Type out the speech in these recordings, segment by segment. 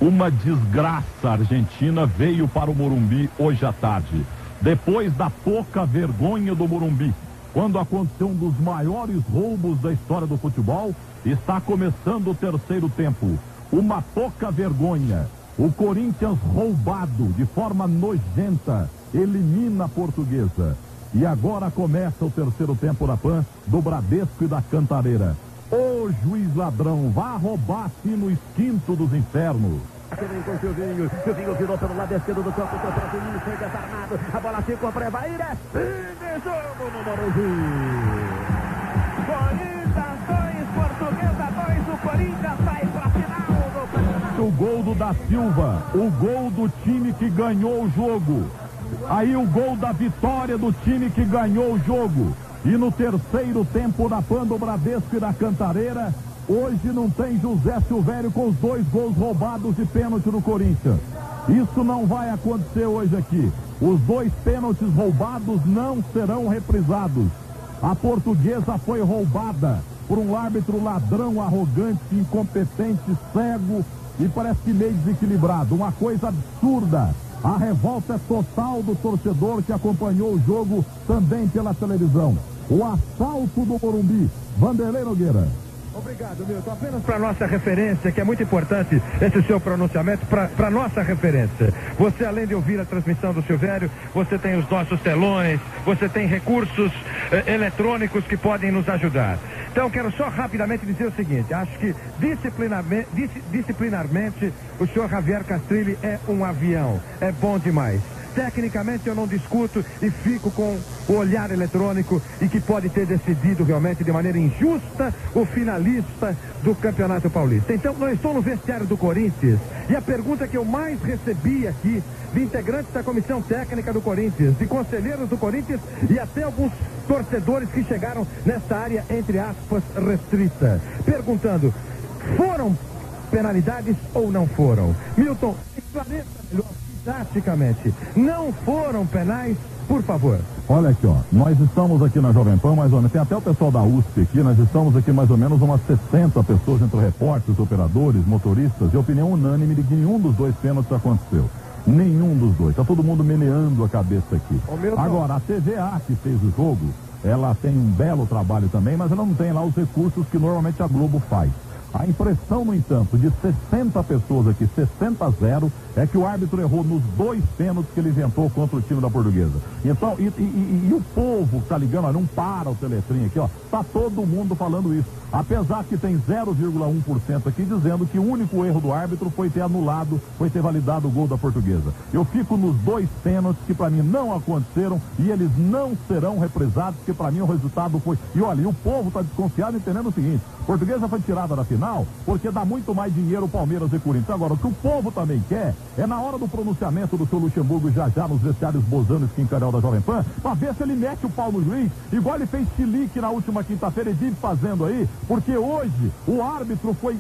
Uma desgraça argentina veio para o Morumbi hoje à tarde. Depois da pouca vergonha do Morumbi, quando aconteceu um dos maiores roubos da história do futebol, está começando o terceiro tempo. Uma pouca vergonha. O Corinthians roubado de forma nojenta elimina a Portuguesa. E agora começa o terceiro tempo da PAN, do Bradesco e da Cantareira. Ô juiz ladrão, vá roubar assim no esquinto dos infernos. Vem com o Silvinho virou pelo lado esquerdo do campo, o Silvinho foi desarmado, a bola ficou para Evair, é fim de jogo no Morumbi. Corinthians 2, Portuguesa 2, o Corinthians vai para a final do campeonato. O gol do Da Silva, o gol do time que ganhou o jogo. Aí o gol da vitória do time que ganhou o jogo. E no terceiro tempo da PAN, do Bradesco e da Cantareira, hoje não tem José Silvério com os 2 gols roubados de pênalti no Corinthians. Isso não vai acontecer hoje aqui. Os 2 pênaltis roubados não serão reprisados. A Portuguesa foi roubada por um árbitro ladrão, arrogante, incompetente, cego e parece que meio desequilibrado. Uma coisa absurda. A revolta é total do torcedor que acompanhou o jogo também pela televisão. O assalto do Morumbi. Vanderlei Nogueira. Obrigado, Milton. Apenas para nossa referência, que é muito importante esse seu pronunciamento, para nossa referência. Você, além de ouvir a transmissão do Silvério, você tem os nossos telões, você tem recursos eletrônicos que podem nos ajudar. Então, quero só rapidamente dizer o seguinte: acho que disciplinarmente o senhor Javier Castrilli é um avião. É bom demais. Tecnicamente eu não discuto e fico com o olhar eletrônico e que pode ter decidido realmente de maneira injusta o finalista do Campeonato Paulista. Então, eu estou no vestiário do Corinthians e a pergunta que eu mais recebi aqui de integrantes da comissão técnica do Corinthians, de conselheiros do Corinthians e até alguns torcedores que chegaram nessa área, entre aspas, restrita, perguntando: foram penalidades ou não foram? Milton, esclareça melhor. Didaticamente, não foram penais, por favor. Olha aqui, ó, nós estamos aqui na Jovem Pan, mais ou menos, tem até o pessoal da USP aqui, nós estamos aqui mais ou menos umas 60 pessoas, entre repórteres, operadores, motoristas, e opinião unânime de que nenhum dos 2 pênaltis aconteceu. Nenhum dos 2, tá todo mundo meneando a cabeça aqui. Agora, a TVA que fez o jogo, ela tem um belo trabalho também, mas ela não tem lá os recursos que normalmente a Globo faz. A impressão, no entanto, de 60 pessoas aqui, 60-0, é que o árbitro errou nos 2 pênaltis que ele inventou contra o time da Portuguesa. Então, e o povo que tá ligando, olha, não para o teletrim aqui, ó, tá todo mundo falando isso. Apesar que tem 0,1% aqui dizendo que o único erro do árbitro foi ter anulado, foi ter validado o gol da Portuguesa. Eu fico nos 2 pênaltis que para mim não aconteceram e eles não serão reprisados, porque para mim o resultado foi... E olha, e o povo tá desconfiado, entendendo o seguinte: Portuguesa foi tirada da final porque dá muito mais dinheiro o Palmeiras e Corinthians. Agora, o que o povo também quer é, na hora do pronunciamento do seu Luxemburgo já nos vestiários Bozano e Quincarel da Jovem Pan, pra ver se ele mete o pau no juiz, igual ele fez chilique na última quinta-feira e vive fazendo aí, porque hoje o árbitro foi,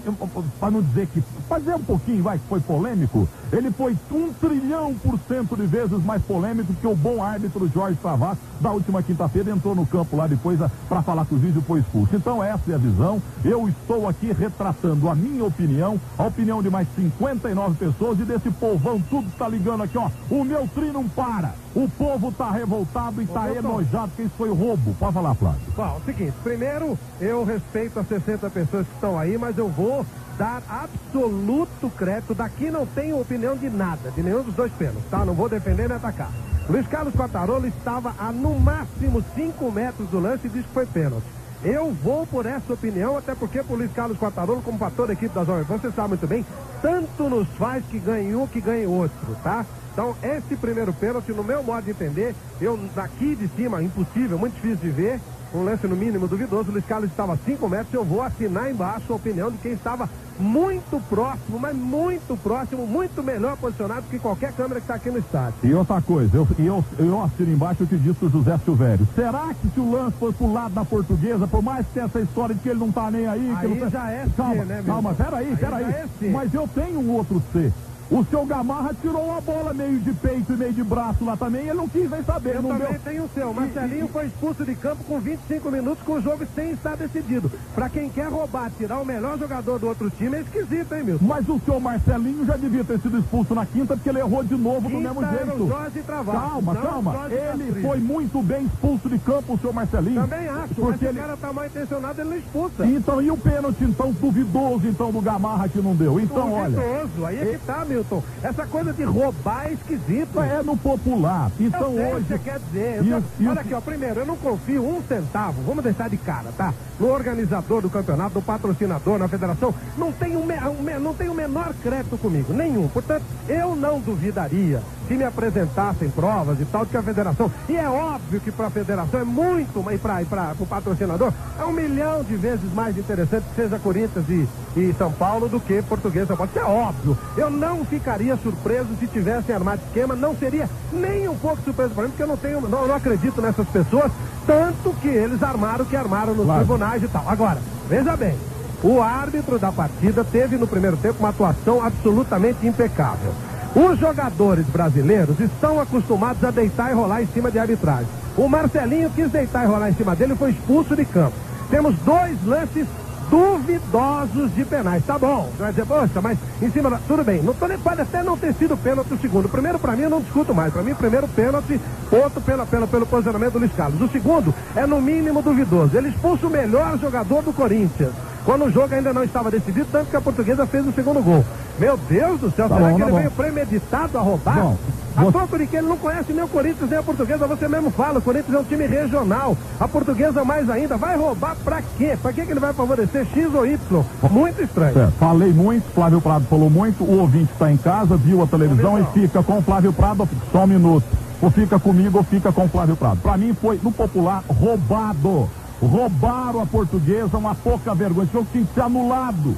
para não dizer que, fazer um pouquinho, vai, que foi polêmico, ele foi 1 trilhão% de vezes mais polêmico que o bom árbitro Jorge Travas da última quinta-feira, entrou no campo lá depois para falar que o juiz foi expulso. Então essa é a visão. Eu estou aqui retratando a minha opinião, a opinião de mais 59 pessoas e desse povão tudo está ligando aqui, ó. O meu tri não para. O povo tá revoltado e tá enojado que isso foi roubo. Pode falar, Flávio. Bom, o seguinte, primeiro eu respeito as 60 pessoas que estão aí, mas eu vou dar absoluto crédito. Daqui não tenho opinião de nada, de nenhum dos 2 pênaltis, tá? Não vou defender nem atacar. Luiz Carlos Quartarolo estava a no máximo 5 metros do lance e disse que foi pênalti. Eu vou por essa opinião, até porque pro Luiz Carlos Quartarolo, como para toda a equipe da Jovem Pan, você sabe muito bem, tanto nos faz que ganhe um que ganhe outro, tá? Então, esse primeiro pênalti, no meu modo de entender, eu daqui de cima, impossível, muito difícil de ver, um lance no mínimo duvidoso, o Luiz Carlos estava a 5 metros, eu vou assinar embaixo a opinião de quem estava muito próximo, mas muito próximo, muito melhor posicionado que qualquer câmera que está aqui no estádio. E outra coisa, eu assino embaixo o que disse o José Silvério. Será que se o lance fosse pro lado da Portuguesa, por mais que tenha essa história de que ele não tá nem aí... Aí que não tá... já é calma, C, né, calma, peraí. É, mas eu tenho um outro C. O seu Gamarra tirou uma bola meio de peito e meio de braço lá também, ele não quis nem saber. Eu não também deu. tenho o seu. Marcelinho foi expulso de campo com 25 minutos com o jogo sem estar decidido. Pra quem quer roubar, tirar o melhor jogador do outro time é esquisito, hein, Milton? Mas o seu Marcelinho já devia ter sido expulso na quinta, porque ele errou de novo do mesmo Era o jeito. Jorge Travado, Calma. Ele foi muito bem expulso de campo, o seu Marcelinho. Também acho, porque mas se o cara tá mal intencionado, ele não expulsa. Então, e o pênalti, então, duvidoso, então, do Gamarra que não deu? Então, olha... Aí é que tá, Milton. Essa coisa de roubar é esquisito. É no popular. Então, eu sei hoje... o que você quer dizer. Olha aqui, ó, primeiro, eu não confio um centavo, vamos deixar de cara, tá? No organizador do campeonato, no patrocinador, na federação, não tem o menor crédito comigo, nenhum. Portanto, eu não duvidaria se me apresentassem provas e tal, de que a federação, e é óbvio que para a federação é muito, e para o patrocinador, é 1 milhão de vezes mais interessante que seja Corinthians e São Paulo do que Português e São Paulo. Isso é óbvio. Eu não ficaria surpreso se tivessem armado esquema, não seria nem um pouco surpreso para mim, porque eu não acredito nessas pessoas, tanto que eles armaram o que armaram nos tribunais e tal. Agora, veja bem, o árbitro da partida teve no primeiro tempo uma atuação absolutamente impecável. Os jogadores brasileiros estão acostumados a deitar e rolar em cima de arbitragem. O Marcelinho quis deitar e rolar em cima dele e foi expulso de campo. Temos 2 lances duvidosos de penais. Tá bom, você vai dizer, poxa, mas em cima tudo bem, pode até não ter sido pênalti o segundo. O primeiro, pra mim, eu não discuto mais. Pra mim, primeiro pênalti, outro pelo posicionamento do Luiz Carlos. O segundo é no mínimo duvidoso. Ele expulsa o melhor jogador do Corinthians, quando o jogo ainda não estava decidido, tanto que a Portuguesa fez o segundo gol. Meu Deus do céu, será que ele veio premeditado a roubar? A troco de que ele não conhece nem o Corinthians nem a Portuguesa, você mesmo fala, o Corinthians é um time regional, a Portuguesa mais ainda, vai roubar pra quê? Pra que ele vai favorecer X ou Y? Muito estranho. Falei muito, Flávio Prado falou muito, o ouvinte está em casa, viu a televisão e fica com o Flávio Prado, só um minuto, ou fica comigo ou fica com o Flávio Prado. Pra mim foi, no popular, roubado. Roubaram a Portuguesa, uma pouca vergonha. Esse jogo tem que ser anulado.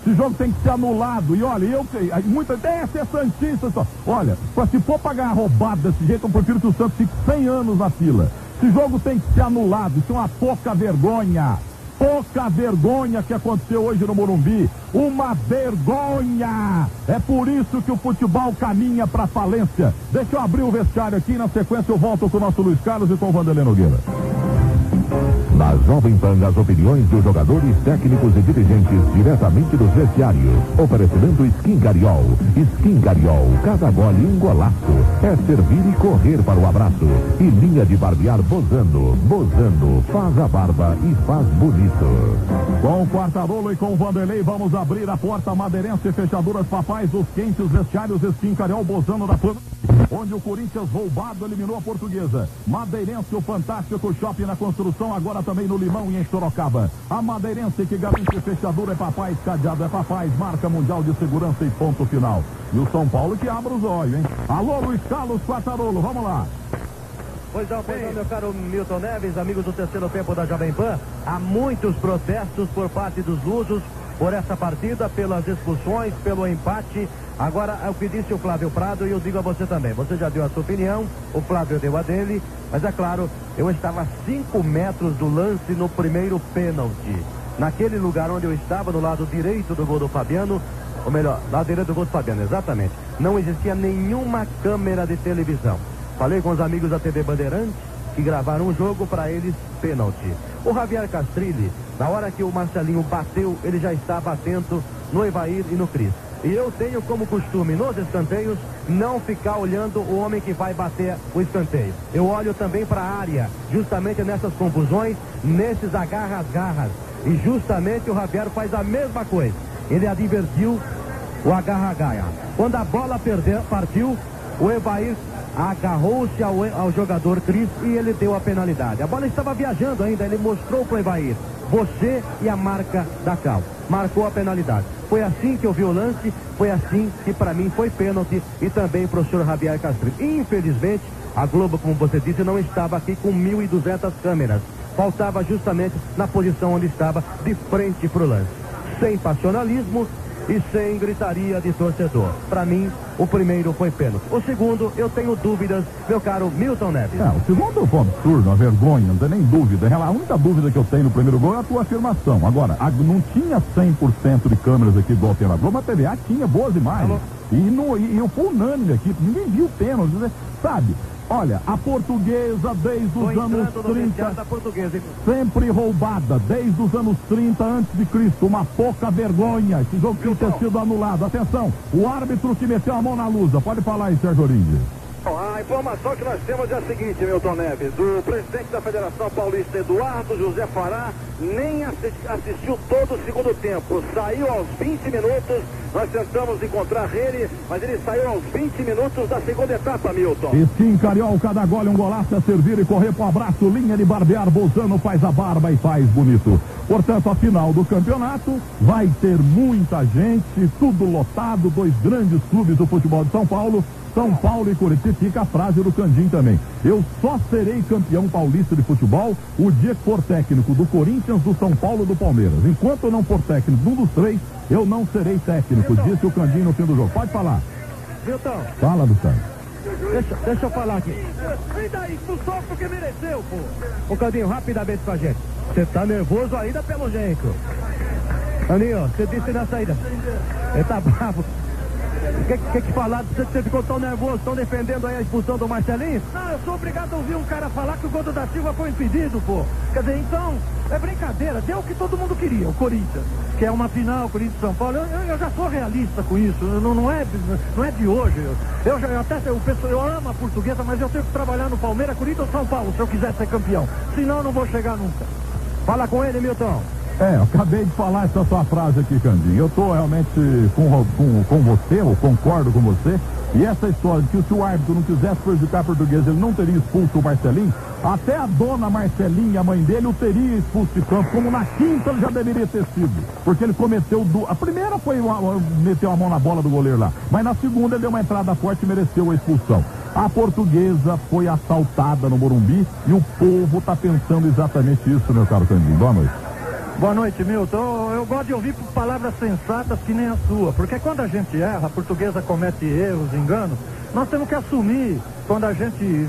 Esse jogo tem que ser anulado. E olha, eu sei, muita dessa é santista só. Olha, se for pra ganhar roubado desse jeito, eu prefiro que o Santos fique 100 anos na fila. Esse jogo tem que ser anulado. Isso é uma pouca vergonha. Pouca vergonha que aconteceu hoje no Morumbi. Uma vergonha. É por isso que o futebol caminha pra falência. Deixa eu abrir o vestiário aqui. Na sequência eu volto com o nosso Luiz Carlos e com o Vanderlei Nogueira. Na Jovem Pan, as opiniões dos jogadores, técnicos e dirigentes diretamente dos vestiários. Oferecimento Skin Cariol. Skin Cariol, cada gole um golaço. É servir e correr para o abraço. E linha de barbear Bozano. Bozano, faz a barba e faz bonito. Com o Quartarolo e com o Vanderlei, vamos abrir a porta madeirense, fechaduras papais, os quentes vestiários Skin Cariol Bozano da Pan, onde o Corinthians roubado eliminou a Portuguesa. Madeirense, o fantástico shopping na construção, agora também no Limão e em Sorocaba. A Madeirense que garante fechadura é papais, cadeado é papais, marca mundial de segurança e ponto final. E o São Paulo que abre os olhos, hein? Alô, Luiz Carlos Quartarolo, vamos lá. Pois não, meu caro Milton Neves, amigos do terceiro tempo da Jovem Pan, há muitos protestos por parte dos lusos por essa partida, pelas expulsões, pelo empate. Agora, é o que disse o Flávio Prado e eu digo a você também. Você já deu a sua opinião, o Flávio deu a dele, mas é claro, eu estava a 5 metros do lance no primeiro pênalti. Naquele lugar onde eu estava, no lado direito do gol do Fabiano, ou melhor, lado direito do gol do Fabiano, exatamente. Não existia nenhuma câmera de televisão. Falei com os amigos da TV Bandeirantes, que gravaram o jogo, para eles, pênalti. O Javier Castrilli, na hora que o Marcelinho bateu, ele já estava atento no Evair e no Cris. E eu tenho como costume, nos escanteios, não ficar olhando o homem que vai bater o escanteio. Eu olho também para a área, justamente nessas confusões, nesses agarras-garras. E justamente o Javier faz a mesma coisa. Ele advertiu o agarra-garra. Quando a bola partiu, o Evair agarrou-se ao jogador Cris e ele deu a penalidade. A bola estava viajando ainda, ele mostrou para o Evair: você e a marca da Cal. Marcou a penalidade. Foi assim que eu vi o lance, foi assim que para mim foi pênalti e também para o senhor Javier Castrilli. Infelizmente, a Globo, como você disse, não estava aqui com 1.200 câmeras. Faltava justamente na posição onde estava, de frente para o lance. Sem passionalismo e sem gritaria de torcedor. Para mim, o primeiro foi pênalti. O segundo, eu tenho dúvidas, meu caro Milton Neves. O segundo foi um absurdo, uma vergonha, não tem nem dúvida. A única dúvida que eu tenho no primeiro gol é a tua afirmação. Agora, não tinha 100% de câmeras aqui igual tem na Globo, a TVA tinha boas imagens. E foi unânime aqui, ninguém viu pênalti, né? Sabe? Olha, a Portuguesa desde os anos 30, sempre roubada, desde os anos 30 antes de Cristo, uma pouca vergonha, esse jogo tinha que ter sido anulado. Atenção, o árbitro que meteu a mão na lusa, pode falar aí, Sérgio Oringe. A informação que nós temos é a seguinte, Milton Neves, o presidente da Federação Paulista, Eduardo José Fará, nem assistiu todo o segundo tempo, saiu aos 20 minutos, nós tentamos encontrar ele, mas ele saiu aos 20 minutos da segunda etapa, Milton. Skin Cariol, cada gole um golaço, é servir e correr pro abraço, linha de barbear, Bolzano faz a barba e faz bonito. Portanto, a final do campeonato vai ter muita gente, tudo lotado, dois grandes clubes do futebol de São Paulo e Corinthians. Fica a frase do Candim também. Eu só serei campeão paulista de futebol o dia que for técnico do Corinthians, do São Paulo e do Palmeiras. Enquanto eu não for técnico de um dos três, eu não serei técnico, disse o Candim no fim do jogo. Pode falar. Milton. Fala, Gustavo. Deixa eu falar aqui. E daí, expulsou porque mereceu, pô. Ô, Candinho, rapidamente com a gente. Você tá nervoso ainda pelo jeito. Candinho, você disse na saída. Ele tá bravo. O que falaram? Você ficou tão nervoso, estão defendendo aí a expulsão do Marcelinho? Não, eu sou obrigado a ouvir um cara falar que o gol do da Silva foi impedido, pô. Quer dizer, então, é brincadeira, deu o que todo mundo queria, o Corinthians, que é uma final, Corinthians-São Paulo. Eu já sou realista com isso, não é de hoje. Eu amo a Portuguesa, mas eu tenho que trabalhar no Palmeiras, Corinthians ou São Paulo, se eu quiser ser campeão. Senão eu não vou chegar nunca. Fala com ele, Milton. Eu acabei de falar essa sua frase aqui, Candinho. Eu estou realmente com você, eu concordo com você. E essa história de que se o árbitro não quisesse prejudicar a Portuguesa, ele não teria expulso o Marcelinho. Até a dona Marcelinha, a mãe dele, o teria expulso de campo, como na quinta ele já deveria ter sido. Porque ele cometeu... A primeira foi meteu a mão na bola do goleiro lá. Mas na segunda ele deu uma entrada forte e mereceu a expulsão. A Portuguesa foi assaltada no Morumbi e o povo está pensando exatamente isso, meu caro Candinho. Boa noite. Boa noite, Milton. Eu gosto de ouvir palavras sensatas que nem a sua, porque quando a gente erra, a Portuguesa comete erros, enganos, nós temos que assumir. Quando a gente...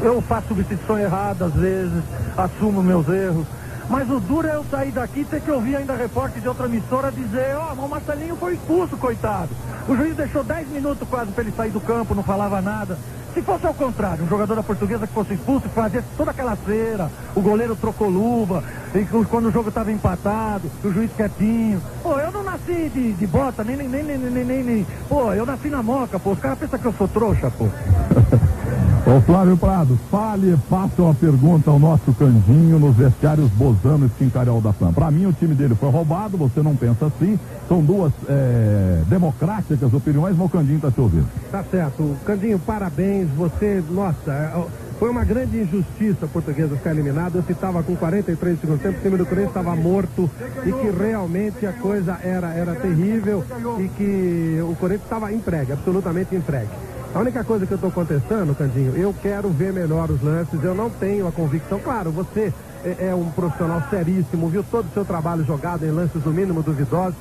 Eu faço substituição errada às vezes, assumo meus erros, mas o duro é eu sair daqui e ter que ouvir ainda repórter de outra emissora dizer, o Marcelinho foi expulso, coitado. O juiz deixou 10 minutos quase para ele sair do campo, não falava nada. Se fosse ao contrário, um jogador da Portuguesa que fosse expulso e fazia toda aquela cera, o goleiro trocou luva, e quando o jogo estava empatado, o juiz quietinho. Pô, eu não nasci de bota, nem. Pô, eu nasci na moca, pô. Os caras pensam que eu sou trouxa, pô. Ô Flávio Prado, faça uma pergunta ao nosso Candinho nos vestiários Bolzano e Skin Cariol da Flam. Pra mim o time dele foi roubado, você não pensa assim. São duas democráticas opiniões, mas o Candinho tá te ouvindo. Tá certo. Candinho, parabéns. Você, nossa, foi uma grande injustiça a Portuguesa ficar eliminada. Eu citava com 43 de segundo tempo, o time do Corinthians estava morto e que realmente a coisa era terrível e que o Corinthians estava entregue, absolutamente entregue. A única coisa que eu estou contestando, Candinho, eu quero ver melhor os lances, eu não tenho a convicção. Claro, você é um profissional seríssimo, viu todo o seu trabalho jogado em lances no mínimo duvidosos.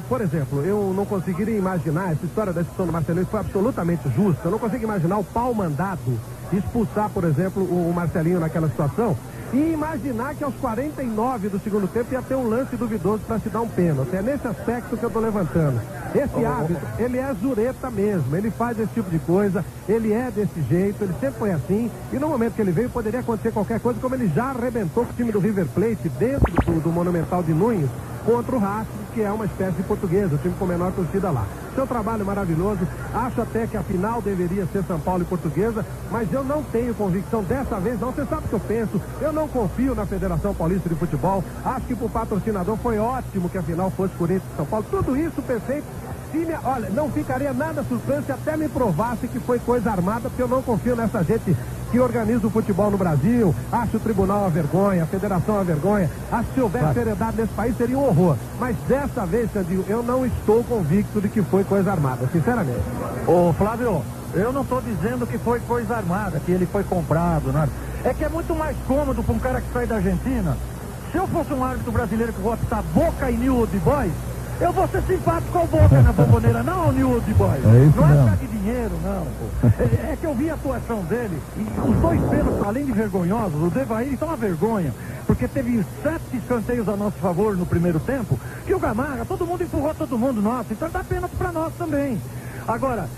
Por exemplo, eu não conseguiria imaginar, essa história da expulsão do Marcelinho foi absolutamente justa. Eu não consigo imaginar o pau mandado expulsar, por exemplo, o Marcelinho naquela situação e imaginar que aos 49 do segundo tempo ia ter um lance duvidoso para se dar um pênalti. É nesse aspecto que eu estou levantando. Esse árbitro, ele é zureta mesmo, ele faz esse tipo de coisa, ele é desse jeito, ele sempre foi assim, e no momento que ele veio poderia acontecer qualquer coisa, como ele já arrebentou com o time do River Plate dentro do Monumental de Nunes contra o Racing, que é uma espécie de Portuguesa, o time com menor torcida lá. Seu trabalho maravilhoso, acho até que a final deveria ser São Paulo e Portuguesa, mas eu não tenho convicção dessa vez não. Você sabe o que eu penso, eu não confio na Federação Paulista de Futebol, acho que pro patrocinador foi ótimo que a final fosse Corinthians e São Paulo, tudo isso perfeito. Olha, não ficaria nada surpreso se até me provasse que foi coisa armada, porque eu não confio nessa gente que organiza o futebol no Brasil. Acho o tribunal uma vergonha, a federação uma vergonha. Acho que se houvesse seriedade nesse país seria um horror. Mas dessa vez, Sandinho, eu não estou convicto de que foi coisa armada, sinceramente. Ô Flávio, eu não estou dizendo que foi coisa armada, que ele foi comprado, nada. É que é muito mais cômodo para um cara que sai da Argentina. Se eu fosse um árbitro brasileiro que vou optar Boca e New Old Boys, eu vou ser simpático ao Boca na Bomboneira, não ao New Old Boys. É isso não mesmo. É de dinheiro. dinheiro, não, pô. É que eu vi a atuação dele, e os dois pênaltis, além de vergonhosos, o Devair está uma vergonha, porque teve 7 escanteios a nosso favor no primeiro tempo, que o Gamarra, todo mundo empurrou todo mundo, nossa, então dá pênalti pra nós também. Agora,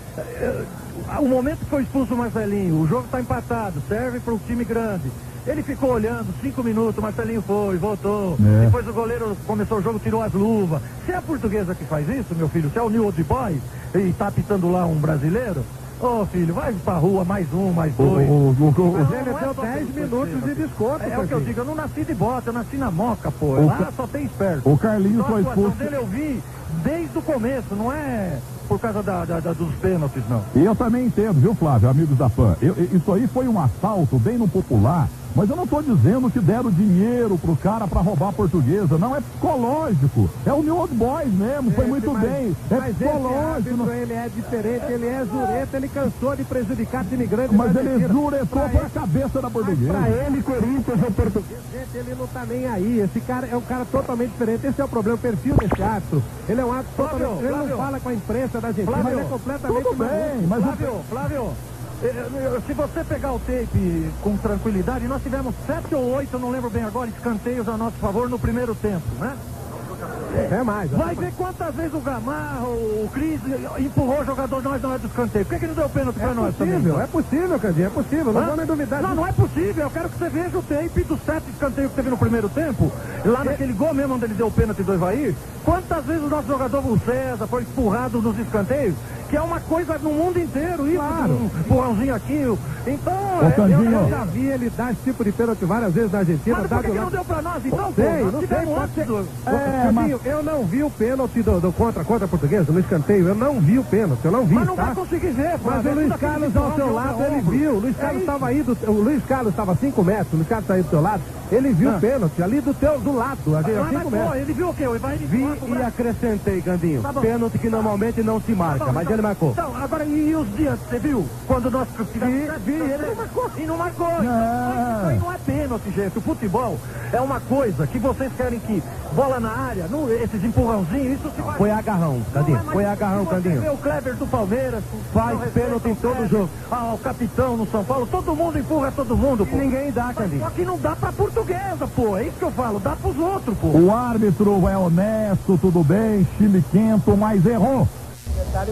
o momento que foi expulso o Marcelinho, o jogo está empatado, serve para o time grande. Ele ficou olhando 5 minutos, o Marcelinho foi, voltou. Depois o goleiro começou o jogo, tirou as luvas. Se é a Portuguesa que faz isso, meu filho, se é o New Old Boy e tá apitando lá um brasileiro, ô filho, vai pra rua, mais um, mais dois. Ele deu 10 minutos de desconto. É o que eu digo, eu não nasci de bota, eu nasci na moca, pô. Lá só tem esperto. O Carlinhos foi expulso. A atuação dele eu vi desde o começo, não é por causa dos pênaltis, não. E eu também entendo, viu, Flávio, amigos da PAN? Isso aí foi um assalto bem no popular, mas eu não estou dizendo que deram dinheiro pro cara para roubar a Portuguesa. Não, é psicológico. É o New Old Boys mesmo, foi muito bem. É psicológico. Não... Ele é diferente, ele é zureta, ele cansou de prejudicar time grande. Mas ele zuretou por a cabeça da Portuguesa. Pra ele, Corinthians é português. Gente, ele não tá nem aí. Esse cara é um cara totalmente diferente. Esse é o problema, o perfil desse árbitro. Ele é um árbitro totalmente... Ele não fala com a imprensa da Argentina, mas é completamente... Tudo bem, mas... Flávio, se você pegar o tape com tranquilidade, nós tivemos 7 ou 8, eu não lembro bem agora, escanteios a nosso favor no primeiro tempo, né? É mais. Vai ver quantas vezes o Gamarra, o Cris empurrou o jogador, nós não é do escanteio. Por que não deu pênalti pra nós também? É possível, Candinho, é possível. Não vou nem duvidar. Não é possível. Eu quero que você veja o tape dos 7 escanteios que teve no primeiro tempo. Lá naquele gol mesmo onde ele deu o pênalti do Evair. Quantas vezes o nosso jogador, o César, foi empurrado nos escanteios? Que é uma coisa no mundo inteiro, isso, claro. Um empurrãozinho aqui. Então, eu já vi ele dar esse tipo de pênalti várias vezes na Argentina. Mas por que não deu pra nós, então? Não sei, mas... Eu não vi o pênalti do contra a Portuguesa, no escanteio. Eu não vi o pênalti, eu não vi, mas não vai conseguir ver, mas o Luiz Carlos ao seu lado, ele viu. O Luiz Carlos estava aí, o Luiz Carlos estava a 5 metros, o Luiz Carlos está aí do seu lado. Ele viu o pênalti ali do lado, a 5 metros. Ele viu o quê? Vi e acrescentei, Gandinho. Tá pênalti que normalmente não se marca, mas ele marcou. Então, agora, e os dias, você viu? Quando nós vi, ele não marcou. E não marcou. Isso aí não é pênalti, gente. O futebol é uma coisa que vocês querem que bola na área, esses empurrãozinhos, isso se vai... Foi agarrão, Candinho. Foi agarrão, Candinho. O Kleber do Palmeiras faz pênalti em todo jogo. O capitão no São Paulo, todo mundo empurra todo mundo, pô. E ninguém dá, Candinho. Só que não dá pra Portuguesa, pô. É isso que eu falo, dá pros outros, pô. O árbitro é honesto, tudo bem, chiliquento, mas errou.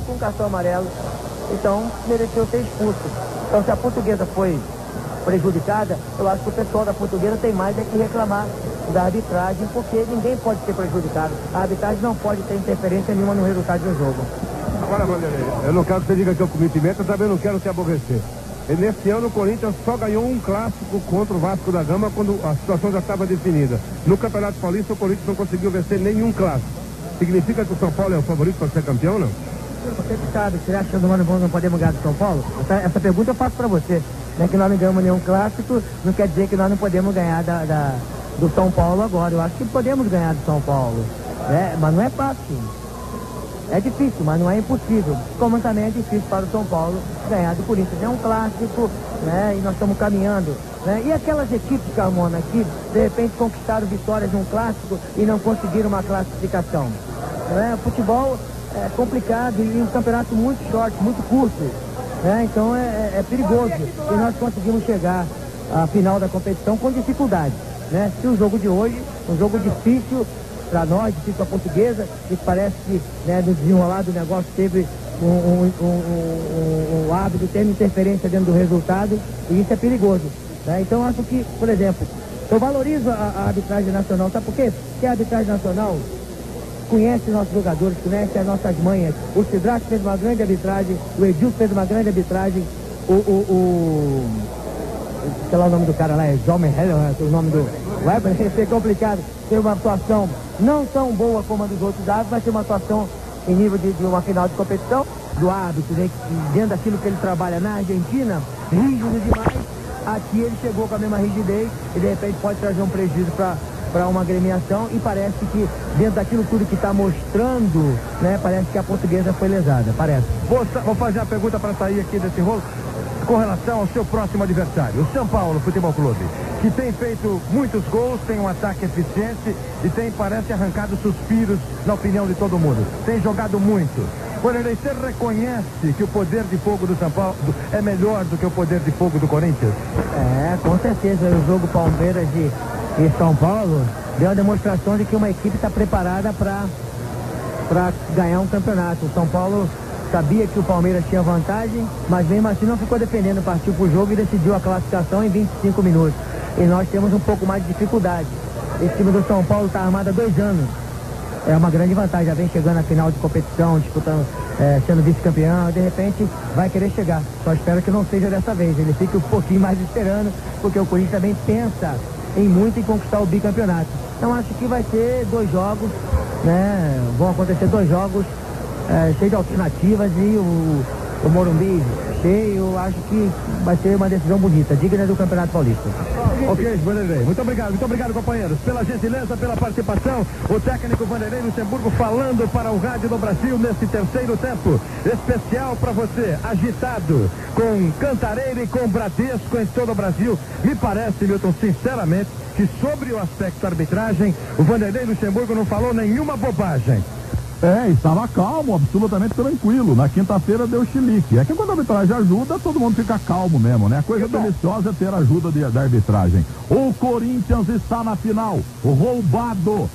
Com cartão amarelo, então mereceu ser expulso. Então, se a Portuguesa foi prejudicada, eu acho que o pessoal da Portuguesa tem mais é que reclamar da arbitragem, porque ninguém pode ser prejudicado. A arbitragem não pode ter interferência nenhuma no resultado do jogo. Agora, Vanderlei, eu não quero que você diga que é o cometimento, eu também não quero te aborrecer. E nesse ano o Corinthians só ganhou um clássico contra o Vasco da Gama quando a situação já estava definida. No Campeonato Paulista o Corinthians não conseguiu vencer nenhum clássico. Significa que o São Paulo é o favorito para ser campeão, não? Você que sabe, você acha que nós não podemos ganhar do São Paulo? Essa pergunta eu faço para você. Não é que nós não ganhamos nenhum clássico, não quer dizer que nós não podemos ganhar do São Paulo agora. Eu acho que podemos ganhar do São Paulo, né? Mas não é fácil. É difícil, mas não é impossível. Como também é difícil para o São Paulo ganhar do Corinthians. É um clássico, né? E nós estamos caminhando, né? E aquelas equipes, Carmona, que de repente conquistaram vitórias num clássico e não conseguiram uma classificação, né? O futebol é complicado e um campeonato muito short, muito curto, né? Então é perigoso. E nós conseguimos chegar à final da competição com dificuldade, né? Se o jogo de hoje, um jogo difícil para nós, difícil para a Portuguesa, e parece que, né, no desenrolar do negócio teve um hábito, tendo interferência dentro do resultado, e isso é perigoso, né? Então acho que, por exemplo, eu valorizo a arbitragem nacional, sabe por quê? Porque a arbitragem nacional conhece nossos jogadores, conhece as nossas manhas. O Sidraque fez uma grande arbitragem, o Edil fez uma grande arbitragem, sei lá o nome do cara lá, é Jaume Heller, o nome do Weber, é complicado. Tem uma atuação não tão boa como a dos outros árbitros, mas tem uma atuação em nível de uma final de competição do árbitro, né, dentro daquilo que ele trabalha na Argentina, rígido demais. Aqui ele chegou com a mesma rigidez e de repente pode trazer um prejuízo para uma agremiação, e parece que dentro daquilo tudo que está mostrando, né, parece que a Portuguesa foi lesada, parece. Vou fazer a pergunta para sair aqui desse rolo com relação ao seu próximo adversário, o São Paulo Futebol Clube, que tem feito muitos gols, tem um ataque eficiente e tem, parece, arrancado suspiros na opinião de todo mundo. Tem jogado muito. Vanderlei, você reconhece que o poder de fogo do São Paulo é melhor do que o poder de fogo do Corinthians? Com certeza. O jogo Palmeiras e São Paulo deu a demonstração de que uma equipe está preparada para ganhar um campeonato. O São Paulo sabia que o Palmeiras tinha vantagem, mas mesmo assim não ficou defendendo, partiu pro jogo e decidiu a classificação em 25 minutos. E nós temos um pouco mais de dificuldade. Esse time do São Paulo está armado há 2 anos. É uma grande vantagem, já vem chegando na final de competição, disputando, sendo vice-campeão, de repente vai querer chegar. Só espero que não seja dessa vez, ele fique um pouquinho mais esperando, porque o Corinthians também pensa em conquistar o bicampeonato. Então acho que vai ser 2 jogos, né? Vão acontecer 2 jogos cheios de alternativas e o Morumbi cheio. Acho que vai ser uma decisão bonita, digna do Campeonato Paulista. Ok, Vanderlei. Muito obrigado, companheiros, pela gentileza, pela participação. O técnico Vanderlei Luxemburgo falando para o Rádio do Brasil nesse terceiro tempo. Especial para você, agitado, com Cantareira e com Bradesco em todo o Brasil. Me parece, Milton, sinceramente, que sobre o aspecto arbitragem, o Vanderlei Luxemburgo não falou nenhuma bobagem. Estava calmo, absolutamente tranquilo. Na quinta-feira deu chilique. É que quando a arbitragem ajuda, todo mundo fica calmo mesmo, né? A coisa deliciosa é ter a ajuda da arbitragem. O Corinthians está na final. Roubaram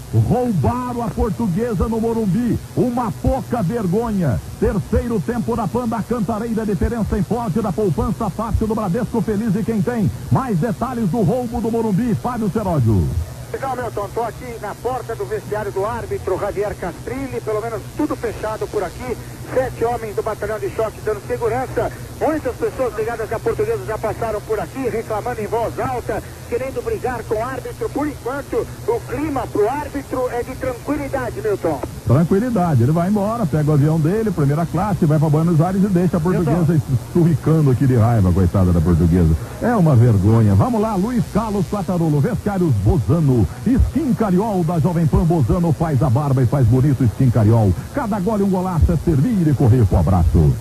a Portuguesa no Morumbi. Uma pouca vergonha. Terceiro tempo da Panda Cantareira, diferença em forte da poupança fácil do Bradesco, feliz e quem tem. Mais detalhes do roubo do Morumbi, Fábio Seródio. Legal, Milton, estou aqui na porta do vestiário do árbitro Javier Castrilli, pelo menos tudo fechado por aqui, 7 homens do batalhão de choque dando segurança, muitas pessoas ligadas à Portuguesa já passaram por aqui, reclamando em voz alta, querendo brigar com o árbitro. Por enquanto, o clima pro árbitro é de tranquilidade, Milton. Tranquilidade, ele vai embora, pega o avião dele, primeira classe, vai para Buenos Aires e deixa a Portuguesa esturricando aqui de raiva, coitada da Portuguesa. É uma vergonha. Vamos lá, Luiz Carlos Quatarolo, Vestiários Bozano, Skin Cariol da Jovem Pan. Bozano faz a barba e faz bonito Skin Cariol. Cada gole um golaço, é servir e correr pro abraço.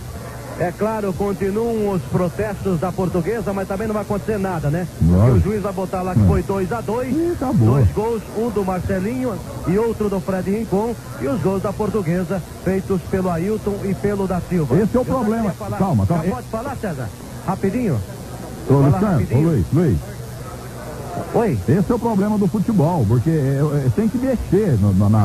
É claro, continuam os protestos da Portuguesa, mas também não vai acontecer nada, né? Porque o juiz vai botar lá que foi 2-2, 2 gols, um do Marcelinho e outro do Fred Rincon, e os gols da Portuguesa feitos pelo Ailton e pelo da Silva. Esse é o problema. Calma. Já pode falar, César? Rapidinho? Luiz. Oi? Esse é o problema do futebol, porque tem que mexer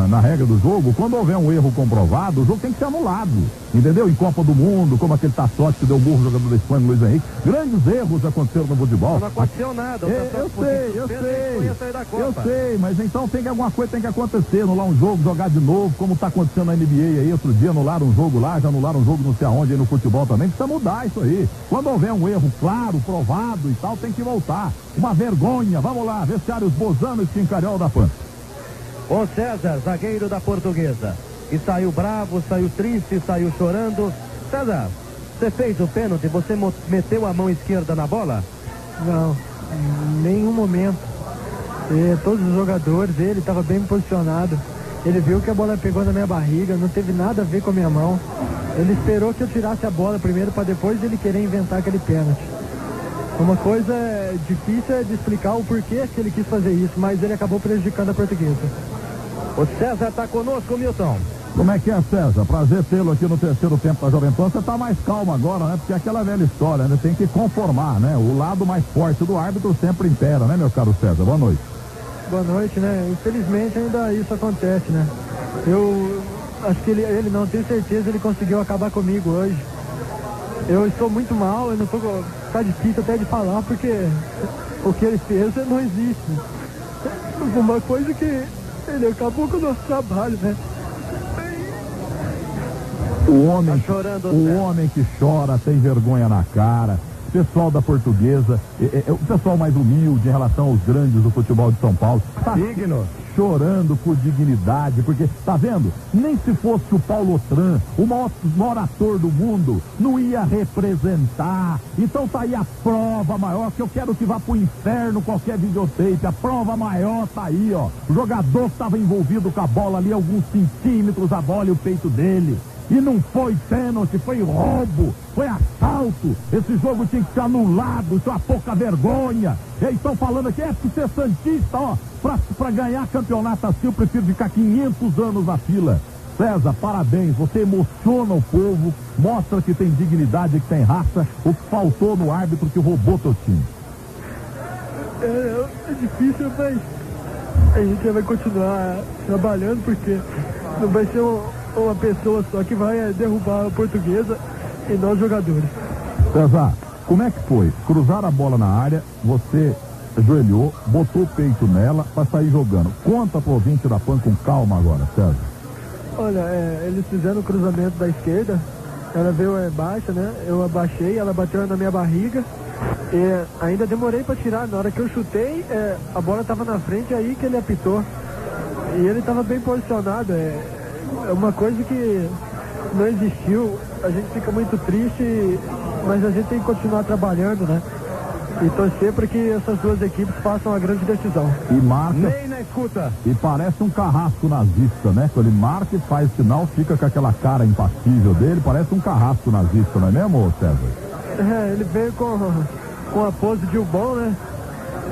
na regra do jogo. Quando houver um erro comprovado, o jogo tem que ser anulado, entendeu? Em Copa do Mundo, como aquele Tassotti que deu burro no jogador da Espanha, Luiz Henrique. Grandes erros aconteceram no futebol. Não aconteceu nada. Eu sei, mas então alguma coisa tem que acontecer, anular um jogo, jogar de novo, como está acontecendo na NBA aí. Outro dia anularam um jogo lá, já anularam um jogo não sei aonde aí no futebol também. Precisa mudar isso aí. Quando houver um erro claro, provado e tal, tem que voltar. Uma vergonha. Vamos lá, Vestiários Bozano e Skin Cariol da Pan. O César, zagueiro da Portuguesa, e saiu bravo, saiu triste, saiu chorando. César, você fez o pênalti, você meteu a mão esquerda na bola? Não, em nenhum momento. Todos os jogadores, ele estava bem posicionado. Ele viu que a bola pegou na minha barriga, não teve nada a ver com a minha mão. Ele esperou que eu tirasse a bola primeiro para depois ele querer inventar aquele pênalti. Uma coisa difícil é de explicar o porquê que ele quis fazer isso, mas ele acabou prejudicando a Portuguesa. O César está conosco, Milton. Como é que é, César? Prazer tê-lo aqui no terceiro tempo da Jovem Pan. Você está mais calmo agora, né? Porque é aquela velha história, né? Tem que conformar, né? O lado mais forte do árbitro sempre impera, né, meu caro César? Boa noite. Boa noite, né? Infelizmente ainda isso acontece, né? Eu acho que ele não, tenho certeza, ele conseguiu acabar comigo hoje. Eu estou muito mal, eu não tô... Tá difícil até de falar, porque o que ele fez não existe. Uma coisa que ele acabou com o nosso trabalho, né? O homem que chora tem vergonha na cara. Pessoal da Portuguesa, o pessoal mais humilde em relação aos grandes do futebol de São Paulo, tá chorando por dignidade, porque, tá vendo? Nem se fosse o Paulo Otran, o maior ator do mundo, não ia representar. Então tá aí a prova maior, que eu quero que vá pro inferno qualquer videotape. A prova maior tá aí, ó. O jogador estava envolvido com a bola ali, alguns centímetros, a bola e o peito dele. E não foi pênalti, foi roubo, foi assalto. Esse jogo tinha que ser anulado, isso é uma pouca vergonha. Eles estão falando aqui, que ser santista, ó, pra ganhar campeonato assim, eu prefiro ficar 500 anos na fila. César, parabéns, você emociona o povo, mostra que tem dignidade, que tem raça. O que faltou no árbitro que roubou teu time? É difícil, mas a gente vai continuar trabalhando, porque não vai ser uma pessoa só que vai derrubar a Portuguesa e nós jogadores. César, como é que foi? Cruzaram a bola na área, você ajoelhou, botou o peito nela para sair jogando. Conta pro ouvinte da PAN com calma agora, César. Olha, eles fizeram o cruzamento da esquerda, ela veio baixa, né? Eu abaixei, ela bateu na minha barriga e ainda demorei para tirar. Na hora que eu chutei, a bola estava na frente, aí que ele apitou. E ele estava bem posicionado. É uma coisa que não existiu. A gente fica muito triste, mas a gente tem que continuar trabalhando, né? E torcer para que essas duas equipes façam a grande decisão. E marca. Nem na escuta. E parece um carrasco nazista, né? Quando ele marca e faz sinal, fica com aquela cara impassível dele, parece um carrasco nazista, não é mesmo, César? Ele veio com a pose de bom, né?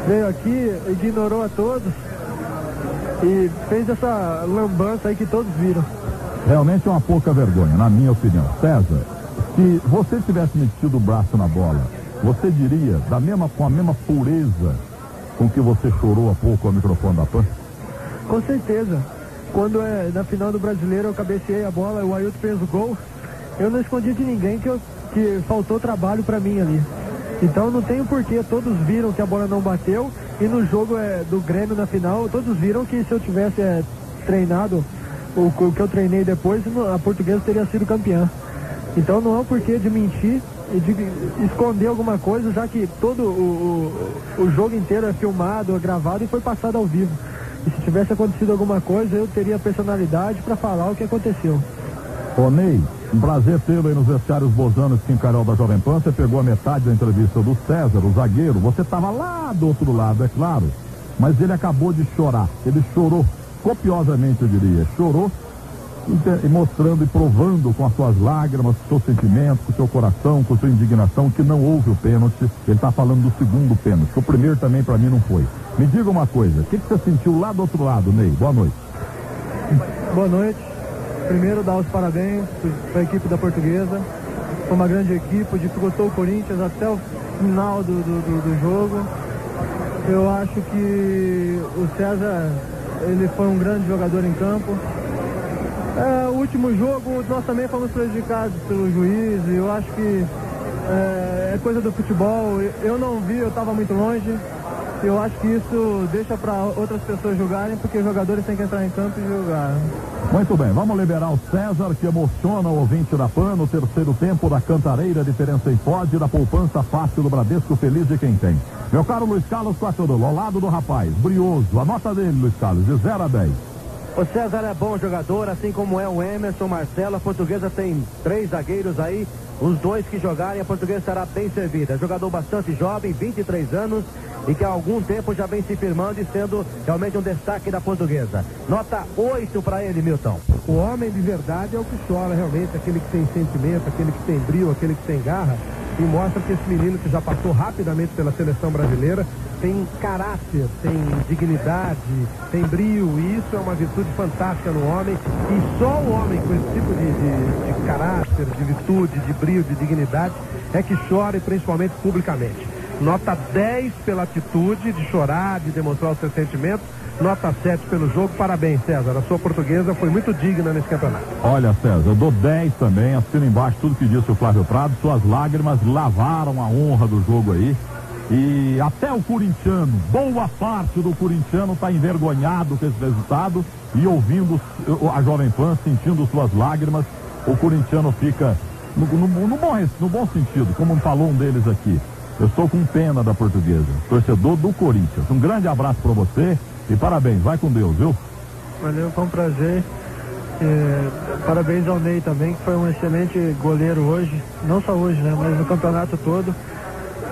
Veio aqui, ignorou a todos e fez essa lambança aí que todos viram. Realmente é uma pouca vergonha, na minha opinião. César, se você tivesse metido o braço na bola, você diria, com a mesma pureza com que você chorou há pouco ao microfone da PAN? Com certeza. Quando na final do Brasileiro eu cabeceei a bola, o Ailton fez o gol, eu não escondi de ninguém que faltou trabalho para mim ali. Então não tem porquê, todos viram que a bola não bateu, e no jogo do Grêmio na final, todos viram que se eu tivesse treinado o que eu treinei depois, a Portuguesa teria sido campeã. Então não há um porquê de mentir e de esconder alguma coisa, já que todo o jogo inteiro é filmado, é gravado e foi passado ao vivo. E se tivesse acontecido alguma coisa, eu teria personalidade para falar o que aconteceu. Ô Ney, um prazer tê-lo aí nos vestiários Bozano e Esquincarol da Jovem Pan. Você pegou a metade da entrevista do César, o zagueiro. Você estava lá do outro lado, é claro, mas ele acabou de chorar. Ele chorou copiosamente, eu diria. Chorou e mostrando e provando com as suas lágrimas, com o seu sentimento, com o seu coração, com a sua indignação, que não houve o pênalti. Ele está falando do segundo pênalti, que o primeiro também para mim não foi. Me diga uma coisa, o que você sentiu lá do outro lado, Ney? Boa noite. Boa noite. Primeiro, dar os parabéns para a equipe da Portuguesa. Foi uma grande equipe, dificultou o Corinthians até o final do jogo. Eu acho que o César, ele foi um grande jogador em campo. O último jogo, nós também fomos prejudicados pelo juiz, e eu acho que é coisa do futebol. Eu não vi, eu estava muito longe. Eu acho que isso deixa para outras pessoas jogarem, porque os jogadores têm que entrar em campo e jogar. Muito bem, vamos liberar o César, que emociona o ouvinte da PAN no terceiro tempo da Cantareira, diferença em pode, da poupança fácil do Bradesco, feliz de quem tem. Meu caro Luiz Carlos Quatrodolo, ao lado do rapaz, brioso, a nota dele, Luiz Carlos, de 0 a 10. O César é bom jogador, assim como é o Emerson, Marcelo. A Portuguesa tem 3 zagueiros aí, os 2 que jogarem, a Portuguesa estará bem servida. Jogador bastante jovem, 23 anos, e que há algum tempo já vem se firmando e sendo realmente um destaque da Portuguesa. Nota 8 para ele, Milton. O homem de verdade é o que chora realmente, aquele que tem sentimento, aquele que tem brio, aquele que tem garra, e mostra que esse menino que já passou rapidamente pela seleção brasileira tem caráter, tem dignidade, tem brio, e isso é uma virtude fantástica no homem, e só o homem com esse tipo de caráter, de virtude, de brio, de dignidade é que chora, e principalmente publicamente. Nota 10 pela atitude de chorar, de demonstrar os seus sentimentos. Nota 7 pelo jogo. Parabéns, César. A sua Portuguesa foi muito digna nesse campeonato. Olha, César, eu dou 10 também. Assino embaixo tudo que disse o Flávio Prado. Suas lágrimas lavaram a honra do jogo aí. E até o corintiano, boa parte do corintiano está envergonhado com esse resultado. E ouvindo a Jovem Pan, sentindo suas lágrimas, o corintiano fica no bom sentido, como falou um deles aqui. Eu estou com pena da Portuguesa, torcedor do Corinthians. Um grande abraço para você e parabéns, vai com Deus, viu? Valeu, foi um prazer. Parabéns ao Ney também, que foi um excelente goleiro hoje, não só hoje, né, mas no campeonato todo.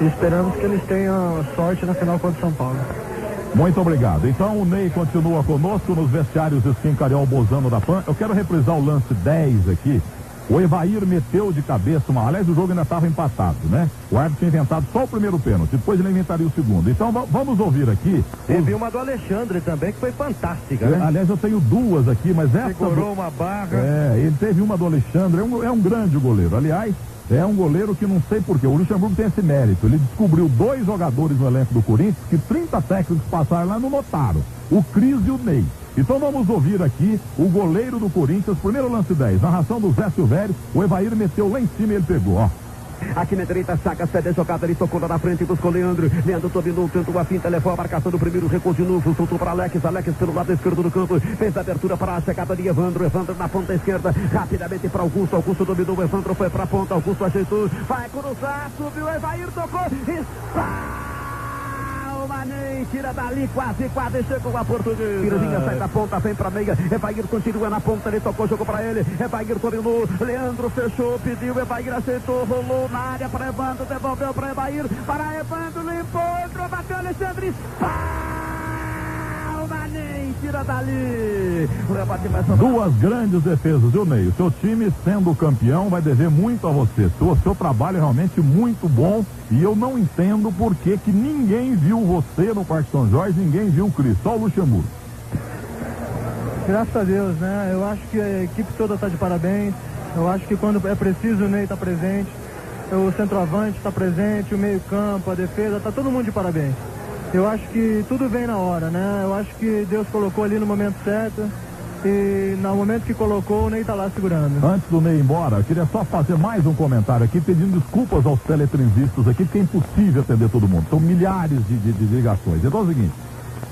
E esperamos que eles tenham sorte na final contra o São Paulo. Muito obrigado. Então o Ney continua conosco nos vestiários Esquincarol Bozano da PAN. Eu quero reprisar o lance 10 aqui, O Evair meteu de cabeça aliás, o jogo ainda estava empatado, né? O árbitro tinha inventado só o primeiro pênalti, depois ele inventaria o segundo. Então vamos ouvir aqui. Teve uma do Alexandre também, que foi fantástica, né? Aliás, eu tenho duas aqui, mas essa... Segurou uma barra. Ele teve uma do Alexandre, é um grande goleiro. Aliás, é um goleiro que não sei porquê. O Luxemburgo tem esse mérito. Ele descobriu 2 jogadores no elenco do Corinthians que 30 técnicos passaram lá e não notaram. O Cris e o Ney. Então vamos ouvir aqui o goleiro do Corinthians, primeiro lance 10, narração do Zé Silvério, o Evair meteu lá em cima e ele pegou, ó. Aqui na direita, saca, cede a jogada, ele tocou lá na frente, buscou Leandro dominou, tentou a finta, levou a marcação do primeiro, recuo de novo, soltou para Alex pelo lado esquerdo do campo, fez a abertura para a chegada de Evandro na ponta esquerda, rapidamente para Augusto dominou, Evandro foi para a ponta, Augusto ajeitou, vai cruzar, subiu, Evair tocou, Manei, tira dali, quase chegou a Portuguesa. Piruzinha sai da ponta, vem pra meia. Evair continua na ponta, ele tocou, jogou pra ele. Evair dominou, Leandro fechou, pediu, Evair aceitou, rolou na área para Evandro, devolveu pra Evair, para Evandro, limpou, entrou, bateu Alexandre, Manei, tira dali. Duas grandes defesas, viu, Ney? O seu time, sendo campeão, vai dever muito a você. O seu trabalho é realmente muito bom e eu não entendo por que ninguém viu você no Parque São Jorge, ninguém viu o Cris, só o Luxemburgo. Graças a Deus, né? Eu acho que a equipe toda está de parabéns. Eu acho que quando é preciso o Ney está presente, o centroavante está presente, o meio-campo, a defesa, está todo mundo de parabéns. Eu acho que tudo vem na hora, né? Eu acho que Deus colocou ali no momento certo e no momento que colocou, o Ney tá lá segurando. Antes do Ney ir embora, eu queria só fazer mais um comentário aqui, pedindo desculpas aos teletrinzistas aqui, porque é impossível atender todo mundo. São milhares de ligações. Então é o seguinte,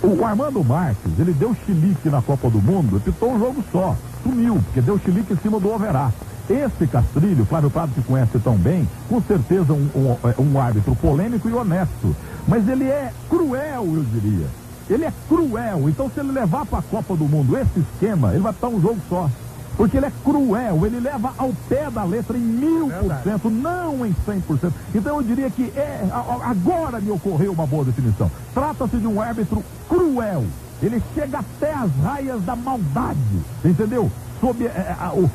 o Armando Marques, ele deu chilique na Copa do Mundo, pitou um jogo só, sumiu, porque deu chilique em cima do Overá. Esse Castrilho, Flávio Prado que conhece tão bem, com certeza um árbitro polêmico e honesto. Mas ele é cruel, eu diria. Ele é cruel. Então, se ele levar para a Copa do Mundo esse esquema, ele vai estar um jogo só. Porque ele é cruel, ele leva ao pé da letra em 1000%, não em 100%. Então, eu diria que agora me ocorreu uma boa definição. Trata-se de um árbitro cruel. Ele chega até as raias da maldade, entendeu?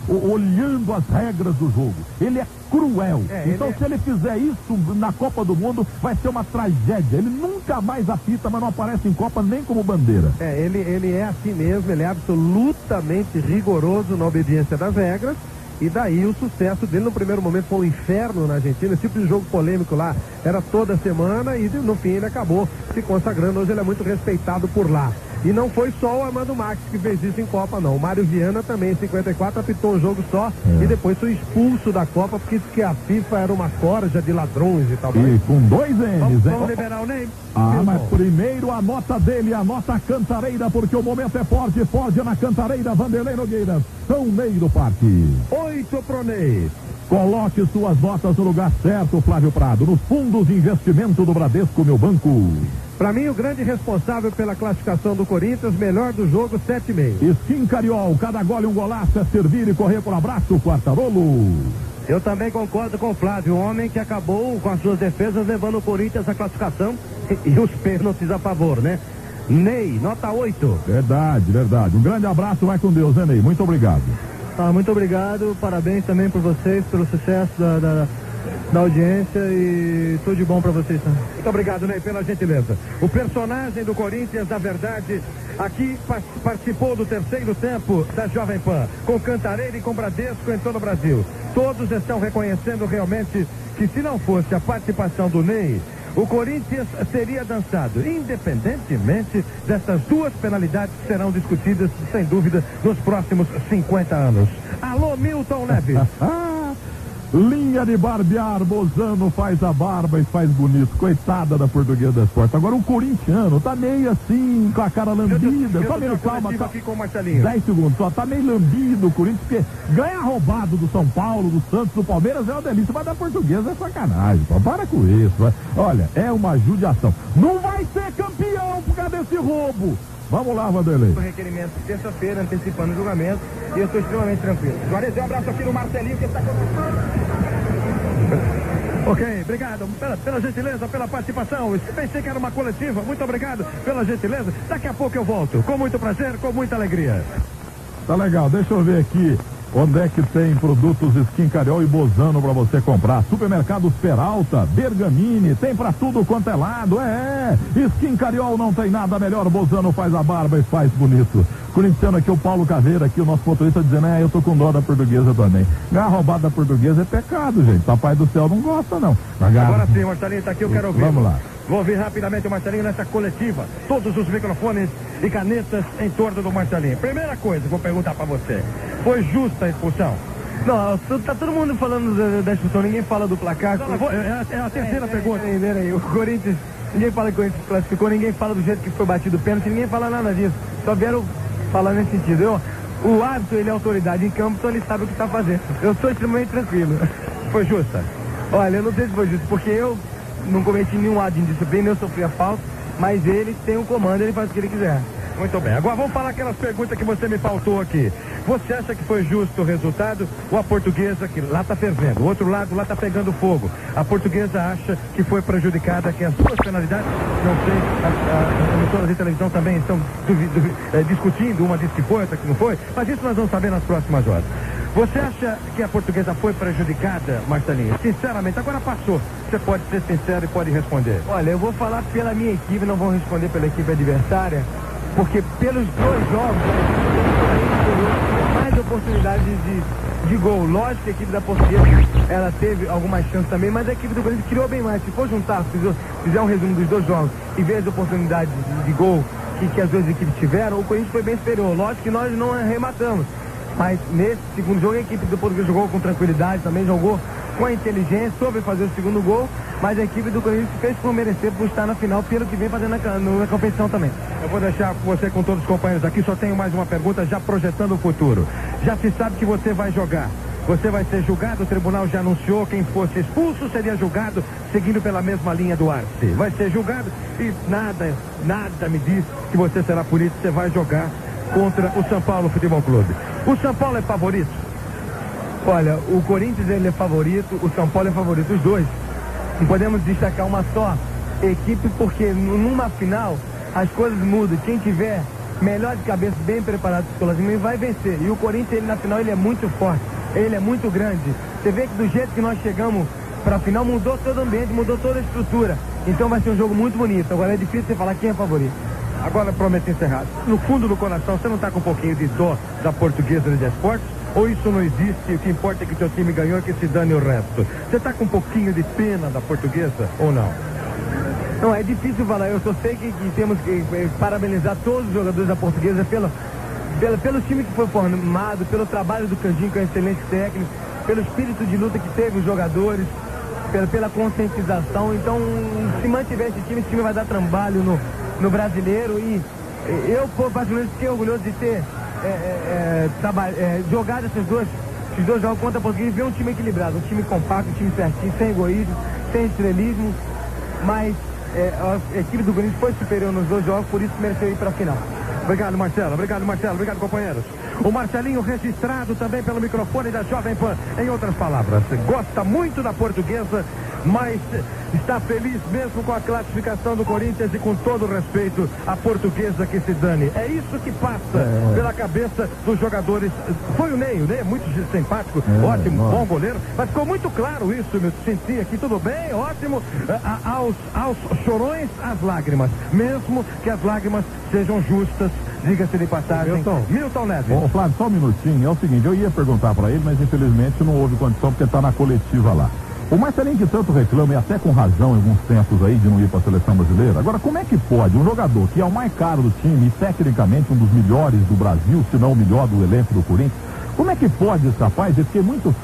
Olhando as regras do jogo. Ele é cruel. Então, se ele fizer isso na Copa do Mundo, vai ser uma tragédia. Ele nunca mais apita, mas não aparece em Copa nem como bandeira. Ele é assim mesmo, ele é absolutamente rigoroso na obediência das regras. E daí o sucesso dele no primeiro momento foi um inferno na Argentina. Esse tipo de jogo polêmico lá era toda semana e no fim ele acabou se consagrando. Hoje ele é muito respeitado por lá. E não foi só o Armando Marques que fez isso em Copa, não. O Mário Viana também, em 54, apitou um jogo só e depois foi expulso da Copa porque disse que a FIFA era uma corja de ladrões e tal. E com 2 N's, Vamos liberar o Ney? Mas primeiro a nota dele, a nota Cantareira, porque o momento é forte é na Cantareira, Vanderlei Nogueira, São Ney do Parque. 8 pro Ney. Coloque suas notas no lugar certo, Flávio Prado, nos fundos de investimento do Bradesco, meu banco. Para mim, o grande responsável pela classificação do Corinthians, melhor do jogo, 7,5. Skin Cariol, cada gole um golaço, é servir e correr por abraço, Quartarolo. Eu também concordo com o Flávio, o homem que acabou com as suas defesas levando o Corinthians à classificação e os pênaltis a favor, né? Ney, nota 8. Verdade. Um grande abraço, vai com Deus, né, Ney? Muito obrigado. Muito obrigado, parabéns também por vocês, pelo sucesso da audiência e tudo de bom para vocês também. Muito obrigado, Ney, pela gentileza. O personagem do Corinthians, na verdade, aqui participou do terceiro tempo da Jovem Pan, com Cantareira e com Bradesco em todo o Brasil. Todos estão reconhecendo realmente que se não fosse a participação do Ney, o Corinthians teria dançado, independentemente dessas duas penalidades que serão discutidas, sem dúvida, nos próximos 50 anos. Alô, Milton Neves. Linha de barbear, Bozano faz a barba e faz bonito. Coitada da Portuguesa das Portas. Agora o corintiano tá meio assim, com a cara lambida. Só meio calma. Aqui com o Marcelinho. 10 segundos só. Tá meio lambido o Corinthians, porque ganha roubado do São Paulo, do Santos, do Palmeiras é uma delícia. Mas da Portuguesa é sacanagem. Pô. Para com isso. Vai. Olha, é uma judiação. Não vai ser campeão por causa desse roubo. Vamos lá, Vanderlei. O requerimento de terça-feira, antecipando o julgamento, e eu estou extremamente tranquilo. Juarez, um abraço aqui no Marcelinho, que está conosco. Ok, obrigado pela gentileza, pela participação. Pensei que era uma coletiva. Muito obrigado pela gentileza. Daqui a pouco eu volto. Com muito prazer, com muita alegria. Tá legal, deixa eu ver aqui. Onde é que tem produtos Skin Cariol e Bozano para você comprar? Supermercados Peralta, Bergamini, tem para tudo quanto é lado. Skin Cariol não tem nada melhor. Bozano faz a barba e faz bonito. Corintiano aqui, o Paulo Caveira aqui, o nosso motorista dizendo, eu tô com dó da Portuguesa também. Ganhar roubada da Portuguesa é pecado, gente. Papai do céu não gosta, não. Agora sim, o Marcelinho tá aqui, eu quero ouvir. Vamos lá. Vou ouvir rapidamente o Marcelinho nessa coletiva. Todos os microfones e canetas em torno do Marcelinho. Primeira coisa, vou perguntar pra você. Foi justa a expulsão? Não, tá todo mundo falando da expulsão, ninguém fala do placar. É a terceira pergunta. Peraí, o Corinthians, ninguém fala que o Corinthians classificou, ninguém fala do jeito que foi batido o pênalti, ninguém fala nada disso. Só vieram falar nesse sentido. O árbitro, ele é autoridade em campo, então ele sabe o que tá fazendo. Eu sou extremamente tranquilo. Foi justa? Olha, eu não sei se foi justo, porque eu não cometi nenhum ato de indisciplina, eu sofri a falta, mas ele tem um comando, ele faz o que ele quiser. Muito bem, agora vamos falar aquelas perguntas que você me faltou aqui. Você acha que foi justo o resultado ou a Portuguesa, que lá tá fervendo, o outro lado lá tá pegando fogo? A Portuguesa acha que foi prejudicada, que as duas penalidades, não sei, as emissoras de televisão também estão discutindo, uma diz que foi, outra que não foi, mas isso nós vamos saber nas próximas horas. Você acha que a Portuguesa foi prejudicada, Marcelinho? Sinceramente, agora passou. Você pode ser sincero e pode responder. Olha, eu vou falar pela minha equipe, não vou responder pela equipe adversária, porque pelos dois jogos, mais oportunidades de gol. Lógico que a equipe da Portuguesa, ela teve algumas chances também, mas a equipe do Corinthians criou bem mais. Se for juntar, fizer um resumo dos dois jogos e ver as oportunidades de gol que as duas equipes tiveram, o Corinthians foi bem superior. Lógico que nós não arrematamos. Mas nesse segundo jogo a equipe do Português jogou com tranquilidade, também jogou com a inteligência, soube fazer o segundo gol, mas a equipe do Corinthians fez por merecer, por estar na final, pelo que vem fazendo na competição também. Eu vou deixar você com todos os companheiros aqui, só tenho mais uma pergunta, já projetando o futuro. Já se sabe que você vai jogar. Você vai ser julgado, o tribunal já anunciou, quem fosse expulso seria julgado, seguindo pela mesma linha do Arce. Vai ser julgado e nada me diz que você será punido, você vai jogar contra o São Paulo Futebol Clube. O São Paulo é favorito? Olha, o Corinthians ele é favorito, o São Paulo é favorito, os dois. Não podemos destacar uma só equipe, porque numa final as coisas mudam. Quem tiver melhor de cabeça, bem preparado psicologicamente, vai vencer. E o Corinthians, ele na final, ele é muito forte, ele é muito grande. Você vê que do jeito que nós chegamos para a final, mudou todo o ambiente, mudou toda a estrutura. Então vai ser um jogo muito bonito. Agora é difícil você falar quem é favorito. Agora prometo encerrar. No fundo do coração, você não está com um pouquinho de dó da Portuguesa de Esportes? Ou isso não existe? O que importa é que o seu time ganhou e que se dane o resto. Você está com um pouquinho de pena da Portuguesa ou não? Não, é difícil falar. Eu só sei que temos que parabenizar todos os jogadores da Portuguesa pelo time que foi formado, pelo trabalho do Candinho, que é um excelente técnico, pelo espírito de luta que teve os jogadores, pela conscientização. Então, se mantiver esse time vai dar trabalho no brasileiro, e eu, particularmente, fiquei orgulhoso de ter jogado esses dois jogos contra a Portuguesa e ver um time equilibrado, um time compacto, um time certinho, sem egoísmo, sem estrelismo, mas a equipe do Corinthians foi superior nos dois jogos, por isso mereceu ir para a final. Obrigado, Marcelo. Obrigado, companheiros. O Marcelinho registrado também pelo microfone da Jovem Pan. Em outras palavras, gosta muito da Portuguesa, mas está feliz mesmo com a classificação do Corinthians e com todo o respeito à Portuguesa que se dane. É isso que passa pela cabeça dos jogadores. Foi o Ney é muito simpático, ótimo, bom goleiro, mas ficou muito claro isso, meu. Senti aqui, tudo bem, ótimo. Aos chorões, as lágrimas, mesmo que as lágrimas sejam justas, diga-se de passagem. Milton Neves. Ô, Flávio, só um minutinho. É o seguinte, eu ia perguntar para ele, mas infelizmente não houve condição porque está na coletiva lá. O Marcelinho que tanto reclama, e até com razão em alguns tempos aí, de não ir para a seleção brasileira. Agora, como é que pode um jogador que é o mais caro do time e tecnicamente um dos melhores do Brasil, se não o melhor do elenco do Corinthians, como é que pode esse rapaz? Eu fiquei muito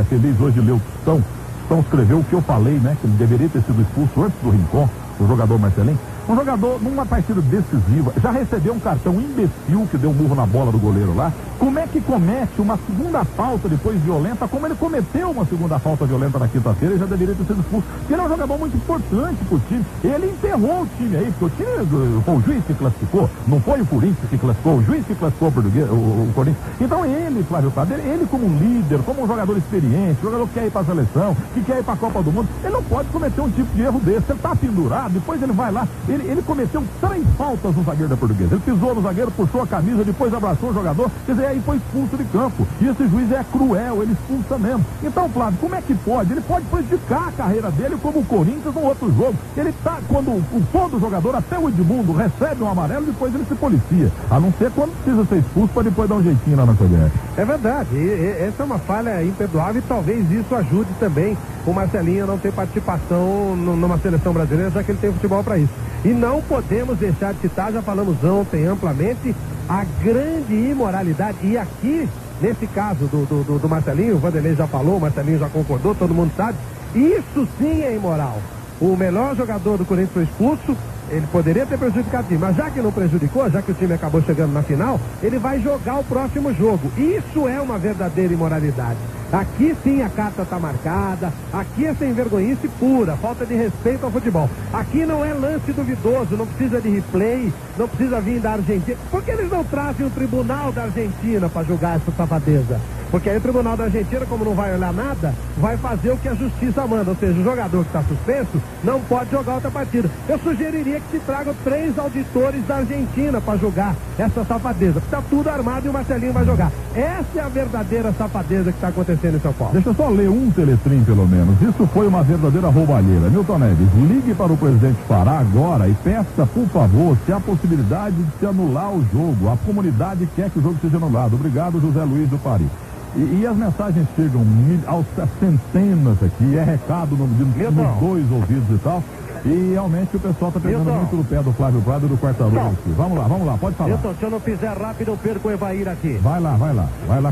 feliz hoje de ler o Tostão. Tostão escreveu o que eu falei, né? Que ele deveria ter sido expulso antes do Rincon, o jogador Marcelinho. Um jogador, numa partida decisiva, já recebeu um cartão imbecil que deu um murro na bola do goleiro lá. Como é que comete uma segunda falta depois violenta? Como ele cometeu uma segunda falta violenta na quinta-feira, ele já deveria ter sido expulso. Porque ele é um jogador muito importante pro time. Ele enterrou o time aí, porque o time foi o juiz que classificou, não foi o Corinthians que classificou, o juiz que classificou o Corinthians. Então ele, Flávio Prado, ele como um líder, como um jogador experiente, jogador que quer ir pra seleção, que quer ir pra Copa do Mundo, ele não pode cometer um tipo de erro desse. Ele tá pendurado, depois ele vai lá. Ele cometeu 3 faltas no zagueiro da Portuguesa. Ele pisou no zagueiro, puxou a camisa, depois abraçou o jogador. Quer dizer, pé e foi expulso de campo. E esse juiz é cruel, ele expulsa mesmo. Então, Flávio, como é que pode? Ele pode prejudicar a carreira dele como o Corinthians no outro jogo. Ele tá, quando todo jogador, até o Edmundo, recebe um amarelo, depois ele se policia. A não ser quando precisa ser expulso para depois dar um jeitinho lá na CBF. É verdade, essa é uma falha imperdoável e talvez isso ajude também o Marcelinho a não ter participação numa seleção brasileira, já que ele tem futebol para isso. E não podemos deixar de citar, já falamos ontem amplamente, a grande imoralidade. E aqui, nesse caso do Marcelinho, o Vanderlei já falou, o Marcelinho já concordou, todo mundo sabe, isso sim é imoral. O melhor jogador do Corinthians foi expulso, ele poderia ter prejudicado o time, mas já que não prejudicou, já que o time acabou chegando na final, ele vai jogar o próximo jogo. Isso é uma verdadeira imoralidade. Aqui sim a carta está marcada, aqui é sem vergonhice pura, falta de respeito ao futebol. Aqui não é lance duvidoso, não precisa de replay, não precisa vir da Argentina. Por que eles não trazem o tribunal da Argentina para julgar essa safadeza? Porque aí o tribunal da Argentina, como não vai olhar nada, vai fazer o que a justiça manda. Ou seja, o jogador que está suspenso não pode jogar outra partida. Eu sugeriria que se tragam 3 auditores da Argentina para julgar essa safadeza. Está tudo armado e o Marcelinho vai jogar. Essa é a verdadeira safadeza que está acontecendo em São Paulo. Deixa eu só ler um teletrim, pelo menos. Isso foi uma verdadeira roubalheira. Milton Neves, ligue para o presidente Pará agora e peça, por favor, se há possibilidade de se anular o jogo. A comunidade quer que o jogo seja anulado. Obrigado, José Luiz do Paris. E as mensagens chegam aos centenas aqui, é recado nos 2 ouvidos e tal. E realmente o pessoal está pegando muito no pé do Flávio Prado e do Quartarolo aqui. Vamos lá, pode falar. Milton, se eu não fizer rápido, eu perco o Evair aqui. Vai lá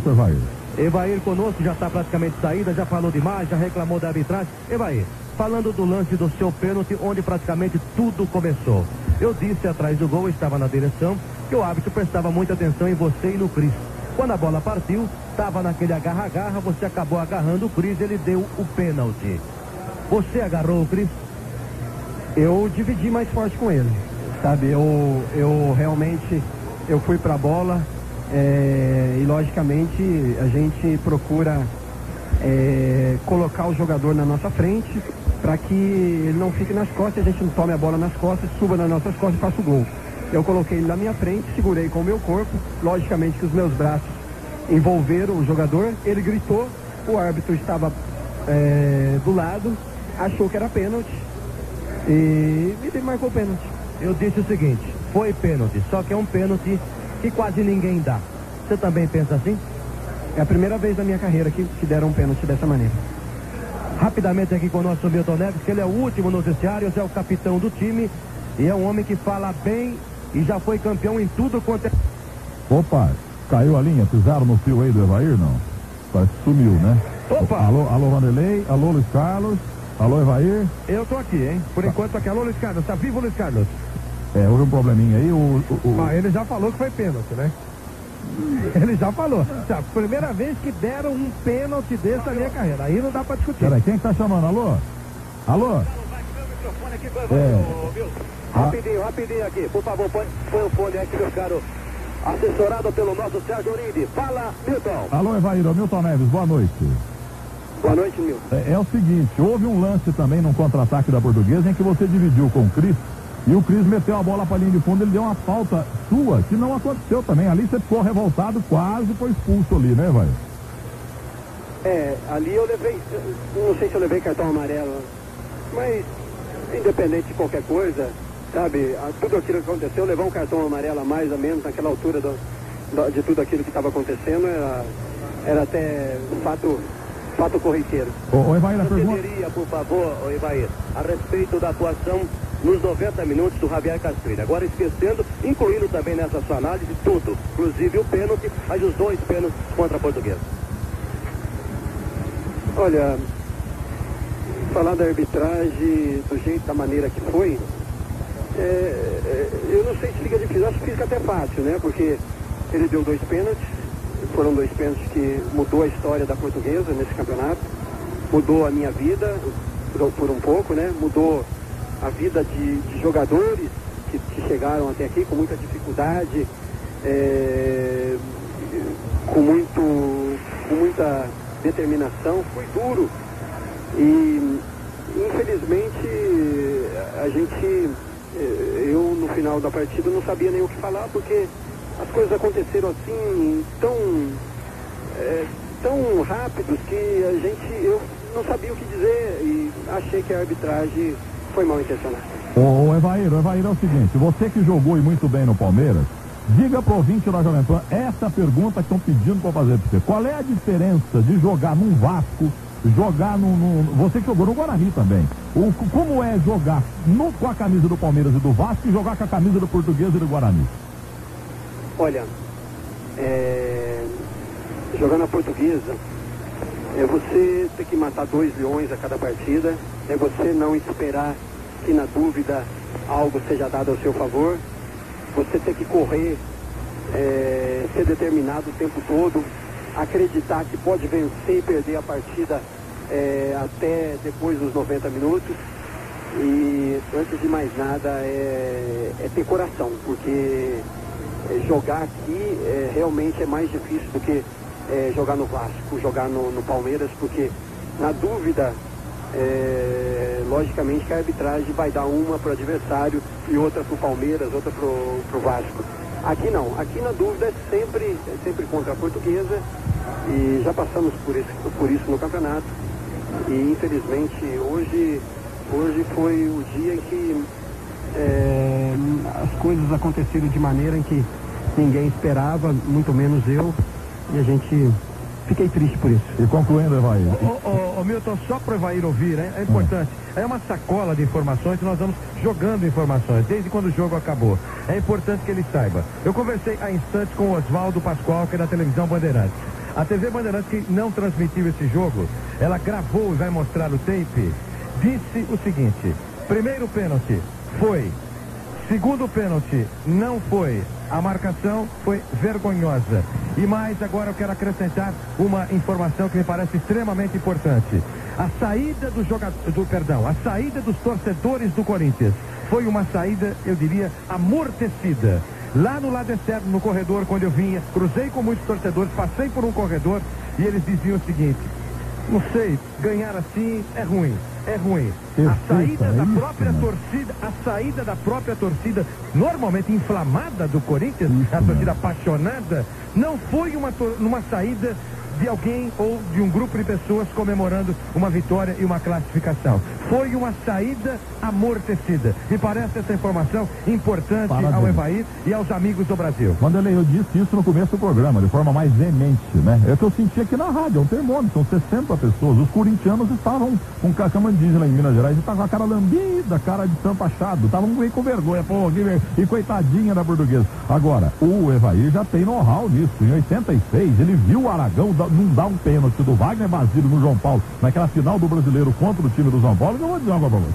com o Evair. Evair conosco, já está praticamente saída, já falou demais, já reclamou da arbitragem. Evair, falando do lance do seu pênalti, onde praticamente tudo começou. Eu disse atrás do gol, estava na direção, que o árbitro prestava muita atenção em você e no Cris. Quando a bola partiu, estava naquele agarra-agarra, você acabou agarrando o Cris, ele deu o pênalti. Você agarrou o Cris? Eu dividi mais forte com ele, sabe? Eu realmente, eu fui pra bola e logicamente a gente procura colocar o jogador na nossa frente para que ele não fique nas costas, a gente não tome a bola nas costas, suba nas nossas costas e faça o gol. Eu coloquei ele na minha frente, segurei com o meu corpo, logicamente que os meus braços envolveram o jogador, ele gritou, o árbitro estava do lado, achou que era pênalti e me marcou o pênalti. Eu disse o seguinte, foi pênalti, só que é um pênalti que quase ninguém dá. Você também pensa assim? É a primeira vez na minha carreira que deram um pênalti dessa maneira. Rapidamente aqui com o nosso Milton Neves, que ele é o último nos vestiários, é o capitão do time e é um homem que fala bem e já foi campeão em tudo quanto é... Opa, caiu a linha, pisaram no fio aí do Evair, não? Parece que sumiu, né? Opa! Alô Vanderlei, alô Luiz Carlos, alô Evair. Eu tô aqui, hein? Por enquanto aqui, alô Luiz Carlos, tá vivo Luiz Carlos? Houve um probleminha aí, Mas ele já falou que foi pênalti, né? Ele já falou. Primeira vez que deram um pênalti desse na minha carreira, aí não dá pra discutir. Peraí, quem que tá chamando? Alô? Alô? Rapidinho aqui, por favor, põe o fone aqui, meu caro. Assessorado pelo nosso Sérgio Uride. Fala, Milton. Alô, Evair, Milton Neves, boa noite. Boa noite, Milton. É o seguinte, houve um lance também num contra-ataque da Portuguesa em que você dividiu com o Cris e o Cris meteu a bola pra linha de fundo, ele deu uma falta sua que não aconteceu também. Ali você ficou revoltado, quase foi expulso ali, né, Evair? Ali eu levei, não sei se eu levei cartão amarelo, mas independente de qualquer coisa, sabe, tudo aquilo que aconteceu, levar um cartão amarelo a mais ou menos naquela altura de tudo aquilo que estava acontecendo era até fato corriqueiro. Ô Evair, a pergunta... Poderia, por favor, Evair, a respeito da atuação nos 90 minutos do Javier Castrilli. Agora esquecendo, incluindo também nessa sua análise, tudo, inclusive o pênalti, mas os 2 pênaltis contra a Portuguesa. Olha, falar da arbitragem do jeito, da maneira que foi, eu não sei se fica difícil, acho que fica até fácil, né? Porque ele deu 2 pênaltis, foram 2 pênaltis que mudou a história da Portuguesa nesse campeonato, mudou a minha vida por um pouco, né? Mudou a vida de jogadores que chegaram até aqui com muita dificuldade, com muita determinação, foi duro e infelizmente eu no final da partida não sabia nem o que falar porque as coisas aconteceram assim, tão rápidos que eu não sabia o que dizer e achei que a arbitragem foi mal intencionada. Ô Evair, é o seguinte, você que jogou e muito bem no Palmeiras, diga pro ouvinte da Jovem Pan essa pergunta que estão pedindo para fazer para você. Qual é a diferença de jogar num Vasco, jogar você que jogou no Guarani também? Como é jogar com a camisa do Palmeiras e do Vasco e jogar com a camisa do Portuguesa e do Guarani? Olha, jogar na Portuguesa é você ter que matar 2 leões a cada partida, é você não esperar que na dúvida algo seja dado ao seu favor, você ter que correr, ser determinado o tempo todo, acreditar que pode vencer e perder a partida até depois dos 90 minutos. E antes de mais nada é ter coração, porque jogar aqui realmente é mais difícil do que jogar no Vasco, jogar no Palmeiras, porque na dúvida logicamente que a arbitragem vai dar uma para o adversário e outra para o Palmeiras, outra para o Vasco. Aqui não, aqui na dúvida é sempre contra a Portuguesa e já passamos por isso no campeonato e infelizmente hoje foi o dia em que as coisas aconteceram de maneira em que ninguém esperava, muito menos eu, e a gente fiquei triste por isso. E concluindo, Evair. Ô Milton, só para o Evair ouvir, é importante. É uma sacola de informações que nós vamos jogando informações, desde quando o jogo acabou. É importante que ele saiba. Eu conversei há instantes com o Oswaldo Pascoal, que é da televisão Bandeirantes. A TV Bandeirantes, que não transmitiu esse jogo, ela gravou e vai mostrar o tape, disse o seguinte: primeiro pênalti foi, segundo pênalti não foi, a marcação foi vergonhosa. E mais, agora eu quero acrescentar uma informação que me parece extremamente importante. A saída a saída dos torcedores do Corinthians foi uma saída, eu diria, amortecida. Lá no lado externo, no corredor, quando eu vinha, cruzei com muitos torcedores, passei por um corredor e eles diziam o seguinte: não sei, ganhar assim é ruim. É ruim. A saída da própria torcida, normalmente inflamada do Corinthians, a torcida apaixonada, não foi uma saída de alguém ou de um grupo de pessoas comemorando uma vitória e uma classificação. Foi uma saída amortecida. Me parece essa informação importante ao Evair e aos amigos do Brasil. Vanderlei, eu disse isso no começo do programa, de forma mais veemente, né? É o que eu senti aqui na rádio, é um termômetro, são 60 pessoas. Os corintianos estavam com cachama indígena em Minas Gerais, estavam com a cara lambida, cara de tampa achado, estavam meio com vergonha, e coitadinha da Portuguesa. Agora, o Evair já tem know-how nisso. Em 86, ele viu o Aragão não dar um pênalti do Wagner Basílio no João Paulo, naquela final do Brasileiro contra o time do São Paulo. Eu vou dizer uma coisa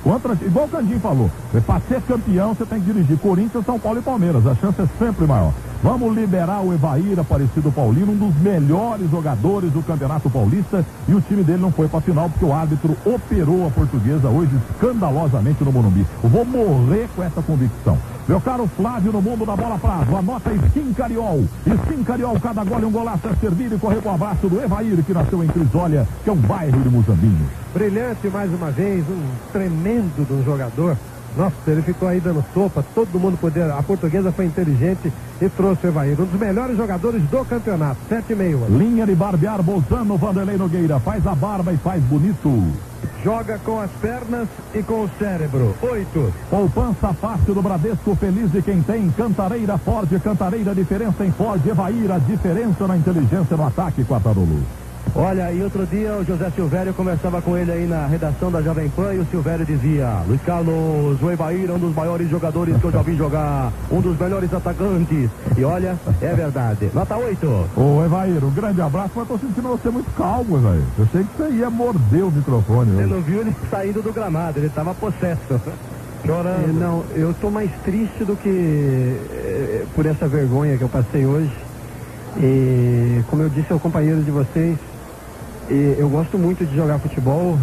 pra você, igual o Candinho falou, para ser campeão você tem que dirigir Corinthians, São Paulo e Palmeiras, a chance é sempre maior. Vamos liberar o Evair Aparecido Paulino, um dos melhores jogadores do Campeonato Paulista, e o time dele não foi para a final porque o árbitro operou a Portuguesa hoje escandalosamente no Morumbi. Eu vou morrer com essa convicção. Meu caro Flávio, no mundo da bola prata, anota Skin Cariol. Skin Cariol, cada gole um golaço é servido e correr com o abraço do Evair, que nasceu em Crisólia, que é um bairro de Muzambinho. Brilhante mais uma vez, um tremendo de um jogador. Nossa, ele ficou aí dando sopa, todo mundo poder. A Portuguesa foi inteligente e trouxe o Evair, um dos melhores jogadores do campeonato, 7,5. Linha de barbear Bolzano, Vanderlei Nogueira, faz a barba e faz bonito. Joga com as pernas e com o cérebro. 8. Poupança fácil do Bradesco, feliz de quem tem. Cantareira Ford, Cantareira, diferença em Ford. Evair, a diferença na inteligência no ataque, Quartarolo. Olha, e outro dia o José Silvério conversava com ele aí na redação da Jovem Pan e o Silvério dizia: Luiz Carlos, o Evair é um dos maiores jogadores que eu já vi jogar, um dos melhores atacantes. E olha, é verdade. Nota 8. Ô Evair, um grande abraço, mas tô sentindo você muito calmo, Evair. Eu sei que você ia morder o microfone. Você não viu ele saindo do gramado, ele estava possesso. Chorando. Não, eu tô mais triste do que por essa vergonha que eu passei hoje. E como eu disse ao companheiro de vocês, eu gosto muito de jogar futebol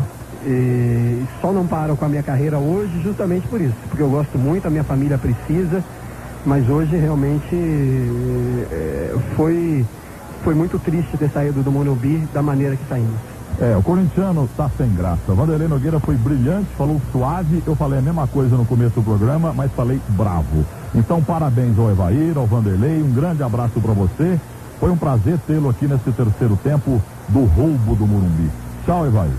e só não paro com a minha carreira hoje justamente por isso, porque eu gosto muito, a minha família precisa, mas hoje realmente foi muito triste ter saído do Morumbi da maneira que saímos. O corintiano tá sem graça. Vanderlei Nogueira foi brilhante, falou suave, eu falei a mesma coisa no começo do programa, mas falei bravo. Então, parabéns ao Evair, ao Vanderlei, um grande abraço para você. Foi um prazer tê-lo aqui nesse terceiro tempo do roubo do Morumbi. Tchau, Evair.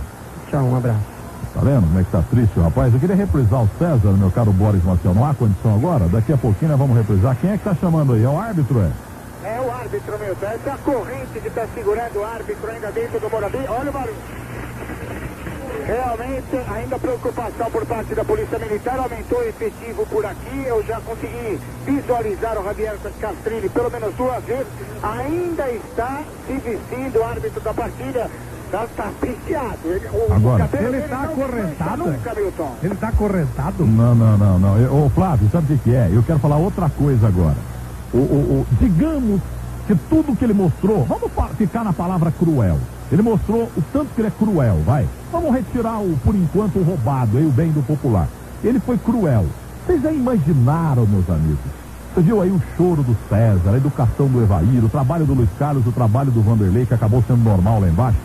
Tchau, um abraço. Tá vendo como é que tá triste, rapaz? Eu queria reprisar o César, meu caro Boris Maciel. Não há condição agora? Daqui a pouquinho nós vamos reprisar. Quem é que tá chamando aí? É o árbitro, é? É o árbitro, Milton. Essa é a corrente que está segurando o árbitro ainda dentro do Morumbi. Olha o barulho. Realmente, ainda preocupação por parte da Polícia Militar, aumentou o efetivo por aqui, eu já consegui visualizar o Javier Castrilli pelo menos 2 vezes, ainda está se vestindo o árbitro da partida, está piciado. Agora, ele está acorrentado? Nunca, Milton. Ele está acorrentado? Não. Ô, Flávio, sabe o que é? Eu quero falar outra coisa agora. Digamos que tudo que ele mostrou, vamos ficar na palavra cruel. Ele mostrou o tanto que ele é cruel, vai. Vamos retirar por enquanto, o roubado, aí o bem do popular. Ele foi cruel. Vocês já imaginaram, meus amigos? Você viu aí o choro do César, a educação do Evair, o trabalho do Luiz Carlos, o trabalho do Vanderlei, que acabou sendo normal lá embaixo?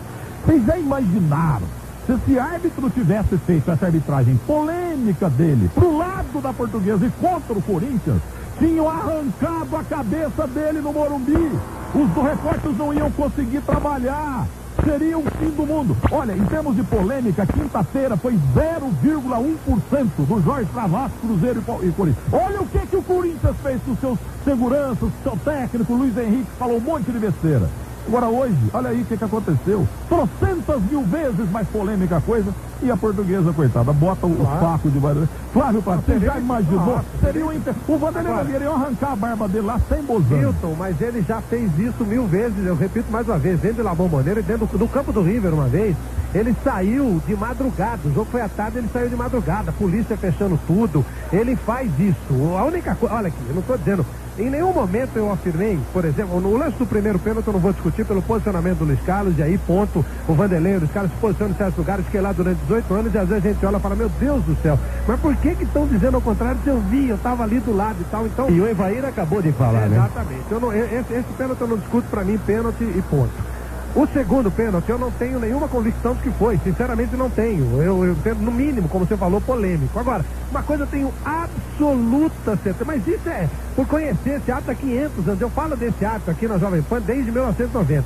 Vocês já imaginaram se esse árbitro tivesse feito essa arbitragem polêmica dele pro lado da Portuguesa e contra o Corinthians? Tinham arrancado a cabeça dele no Morumbi. Os do repórteres não iam conseguir trabalhar. Seria o fim do mundo. Olha, em termos de polêmica, quinta-feira foi 0,1% do Jorge Travassos, Cruzeiro e Corinthians. Olha o que o Corinthians fez com seus seguranças, seu técnico, Luiz Henrique, falou um monte de besteira. Agora hoje, olha aí o que aconteceu. 300.000 vezes mais polêmica a coisa. E a Portuguesa, coitada, bota o saco de barulho. Flávio Prato, você já imaginou? Seria o Vanderlei ia arrancar a barba dele lá sem bozão. Milton, mas ele já fez isso 1000 vezes, eu repito mais uma vez, dentro de La Bombonera e dentro do campo do River uma vez. Ele saiu de madrugada, o jogo foi à tarde, ele saiu de madrugada, a polícia fechando tudo. Ele faz isso. A única coisa, olha aqui, eu não estou dizendo, em nenhum momento eu afirmei, por exemplo, no lance do primeiro pênalti eu não vou discutir pelo posicionamento do Luiz Carlos, e aí ponto, o Vanderlei, o Luiz Carlos se posiciona em certos lugares, fiquei lá durante 18 anos e às vezes a gente olha e fala, meu Deus do céu, mas por que estão dizendo ao contrário se eu vi, eu estava ali do lado e tal, então... E o Evair acabou de falar, né? Exatamente, esse pênalti eu não discuto, pra mim pênalti e ponto. O segundo pênalti, eu não tenho nenhuma convicção de que foi, sinceramente não tenho. Eu entendo, no mínimo, como você falou, polêmico. Agora, uma coisa eu tenho absoluta certeza, mas isso é por conhecer esse ato há 500 anos. Eu falo desse ato aqui na Jovem Pan desde 1990.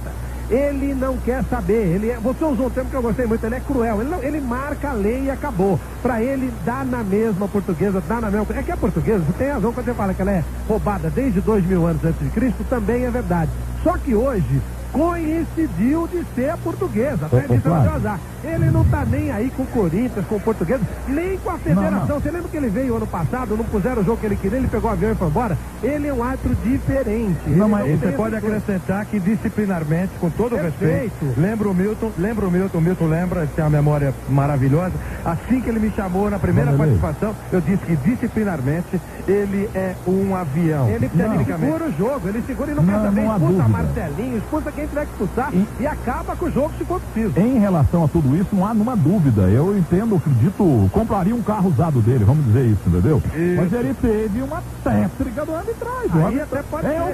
Ele não quer saber, você usou um termo que eu gostei muito, ele é cruel, ele marca a lei e acabou. Pra ele, dá na mesma Portuguesa, dá na mesma... É que a Portuguesa, você tem razão quando você fala que ela é roubada desde 2000 anos antes de Cristo, também é verdade. Só que hoje coincidiu de ser a Portuguesa, até disse o azar. Ele não tá nem aí com o Corinthians, com o Portuguesa, nem com a federação. Você lembra que ele veio ano passado, não puseram o jogo que ele queria, ele pegou o avião e foi embora? Ele é um árbitro diferente. Mas você pode acrescentar que disciplinarmente, com todo o respeito, lembra o Milton, tem uma memória maravilhosa. Assim que ele me chamou na primeira participação, eu disse que disciplinarmente ele é um avião. Ele segura o jogo, ele segura e não quer saber, expulsa Marcelinho, expulsa quem tiver que expulsar e acaba com o jogo se for preciso. Em relação a tudo isso, não há nenhuma dúvida. Eu entendo, acredito, compraria um carro usado dele, vamos dizer isso, entendeu? Isso. Mas ele teve uma tétrica do arbitragem.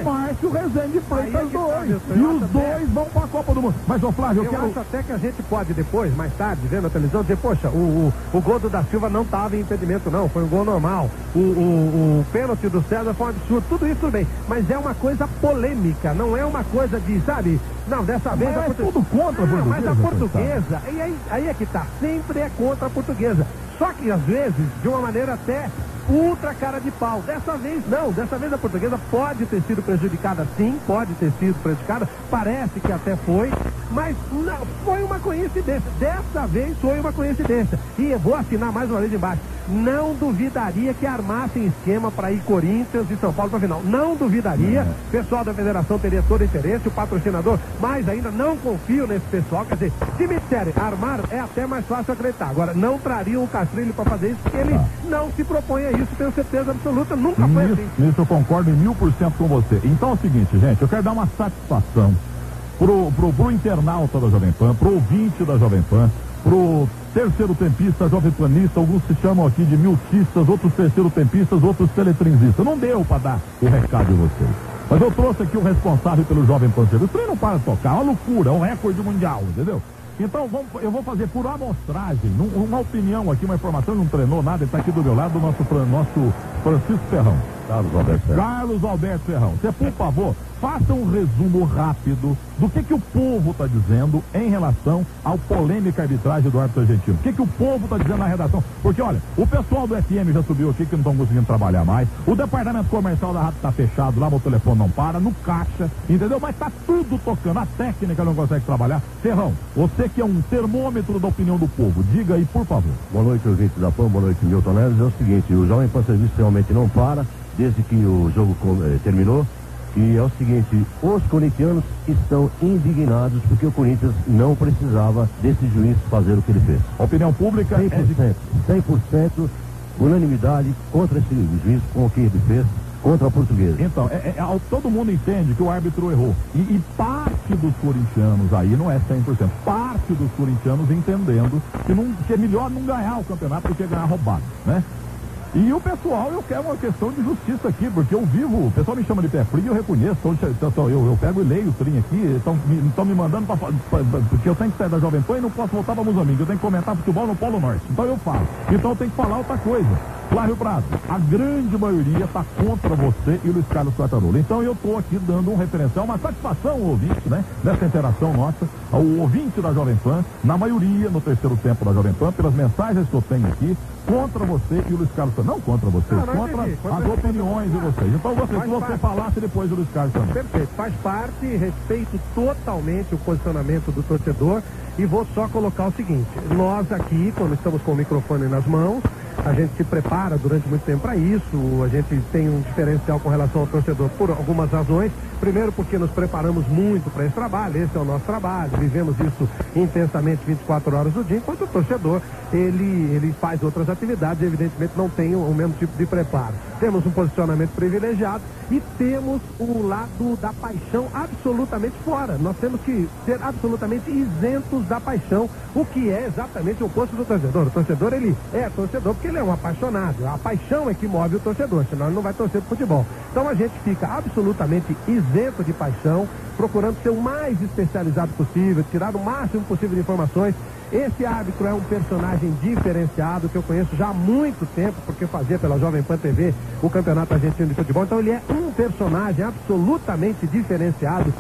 O Márcio Rezende Freitas 2. E os dois vão para a Copa do Mundo. Mas, ô Flávio, eu acho até que a gente pode depois, mais tarde, vendo a televisão, dizer, poxa, o gol do da Silva não estava em impedimento, não. Foi um gol normal. O pênalti do César foi um absurdo. Tudo isso tudo bem. Mas é uma coisa polêmica, não é uma coisa de, sabe? Não, dessa vez é tudo contra a Portuguesa. Mas a Portuguesa, e aí é que tá, sempre é contra a Portuguesa. Só que às vezes, de uma maneira até ultra cara de pau. Dessa vez não, dessa vez a Portuguesa pode ter sido prejudicada, sim, pode ter sido prejudicada, parece que até foi, mas não, foi uma coincidência. Dessa vez foi uma coincidência. E eu vou assinar mais uma vez embaixo. Não duvidaria que armassem esquema para ir Corinthians e São Paulo para final. Não duvidaria. O pessoal da federação teria todo interesse, o patrocinador, mas ainda não confio nesse pessoal. Quer dizer, se me disserem armar, é até mais fácil acreditar. Agora, não trariam o Castrilli para fazer isso, porque ele não se propõe a isso, tenho certeza absoluta. Nunca foi assim. Isso eu concordo em 1000% com você. Então é o seguinte, gente, eu quero dar uma satisfação pro internauta da Jovem Pan, pro ouvinte da Jovem Pan, pro terceiro tempista, jovem panista, alguns se chamam aqui de miltistas, outros terceiro tempistas, outros teletrinzistas. Não deu para dar o recado de vocês. Mas eu trouxe aqui o responsável pelo Jovem Pan. O trem não para de tocar, é uma loucura, é um recorde mundial, entendeu? Então eu vou fazer por amostragem, uma opinião aqui, uma informação, não treinou nada, ele está aqui do meu lado, o nosso Francisco Ferrão. Carlos Alberto Ferrão. Você, por favor, faça um resumo rápido do que o povo está dizendo em relação ao polêmica arbitragem do árbitro argentino. O que o povo está dizendo na redação? Porque, olha, o pessoal do FM já subiu aqui que não estão conseguindo trabalhar mais. O departamento comercial da rádio está fechado, lá o telefone não para, no caixa, entendeu? Mas está tudo tocando, a técnica não consegue trabalhar. Ferrão, você que é um termômetro da opinião do povo, diga aí, por favor. Boa noite, ouvinte da PAN, boa noite, Milton Neves. É o seguinte, o Jovem Pan Serviço realmente não para, desde que o jogo terminou. E é o seguinte, os corintianos estão indignados porque o Corinthians não precisava desse juiz fazer o que ele fez. A opinião pública 100%, unanimidade contra esse juiz com o que ele fez contra a Portuguesa. Então, todo mundo entende que o árbitro errou. E parte dos corintianos aí não é 100%. Parte dos corintianos entendendo que é melhor não ganhar o campeonato do que ganhar roubado, né? E o pessoal, eu quero uma questão de justiça aqui, porque eu vivo, o pessoal me chama de pé frio, eu reconheço, eu pego e leio o trem aqui, estão me mandando porque eu tenho que sair da Jovem Pan e não posso voltar para Moçambique, eu tenho que comentar futebol no Polo Norte, então eu falo. Então eu tenho que falar outra coisa. Flávio Prado, a grande maioria está contra você e o Luiz Carlos Quartarolo. Então eu estou aqui dando um referencial, uma satisfação ao ouvinte, né? Nessa interação nossa, ao ouvinte da Jovem Pan, na maioria, no terceiro tempo da Jovem Pan, pelas mensagens que eu tenho aqui, contra você e o Luiz Carlos. Não contra vocês, contra as opiniões de vocês. Então se você falasse depois do Luiz Carlos também. Perfeito, faz parte, respeito totalmente o posicionamento do torcedor e vou só colocar o seguinte, nós aqui, quando estamos com o microfone nas mãos, a gente se prepara durante muito tempo para isso, a gente tem um diferencial com relação ao torcedor por algumas razões. Primeiro porque nos preparamos muito para esse trabalho, esse é o nosso trabalho, vivemos isso intensamente 24 horas do dia, enquanto o torcedor, ele faz outras atividades e evidentemente não tem o mesmo tipo de preparo. Temos um posicionamento privilegiado e temos o lado da paixão absolutamente fora. Nós temos que ser absolutamente isentos da paixão, o que é exatamente o oposto do torcedor. O torcedor, ele é torcedor porque ele é um apaixonado. A paixão é que move o torcedor, senão ele não vai torcer pro futebol. Então a gente fica absolutamente isento de paixão, procurando ser o mais especializado possível, tirar o máximo possível de informações. Esse árbitro é um personagem diferenciado que eu conheço já há muito tempo, porque fazia pela Jovem Pan TV o Campeonato Argentino de Futebol. Então ele é um personagem absolutamente diferenciado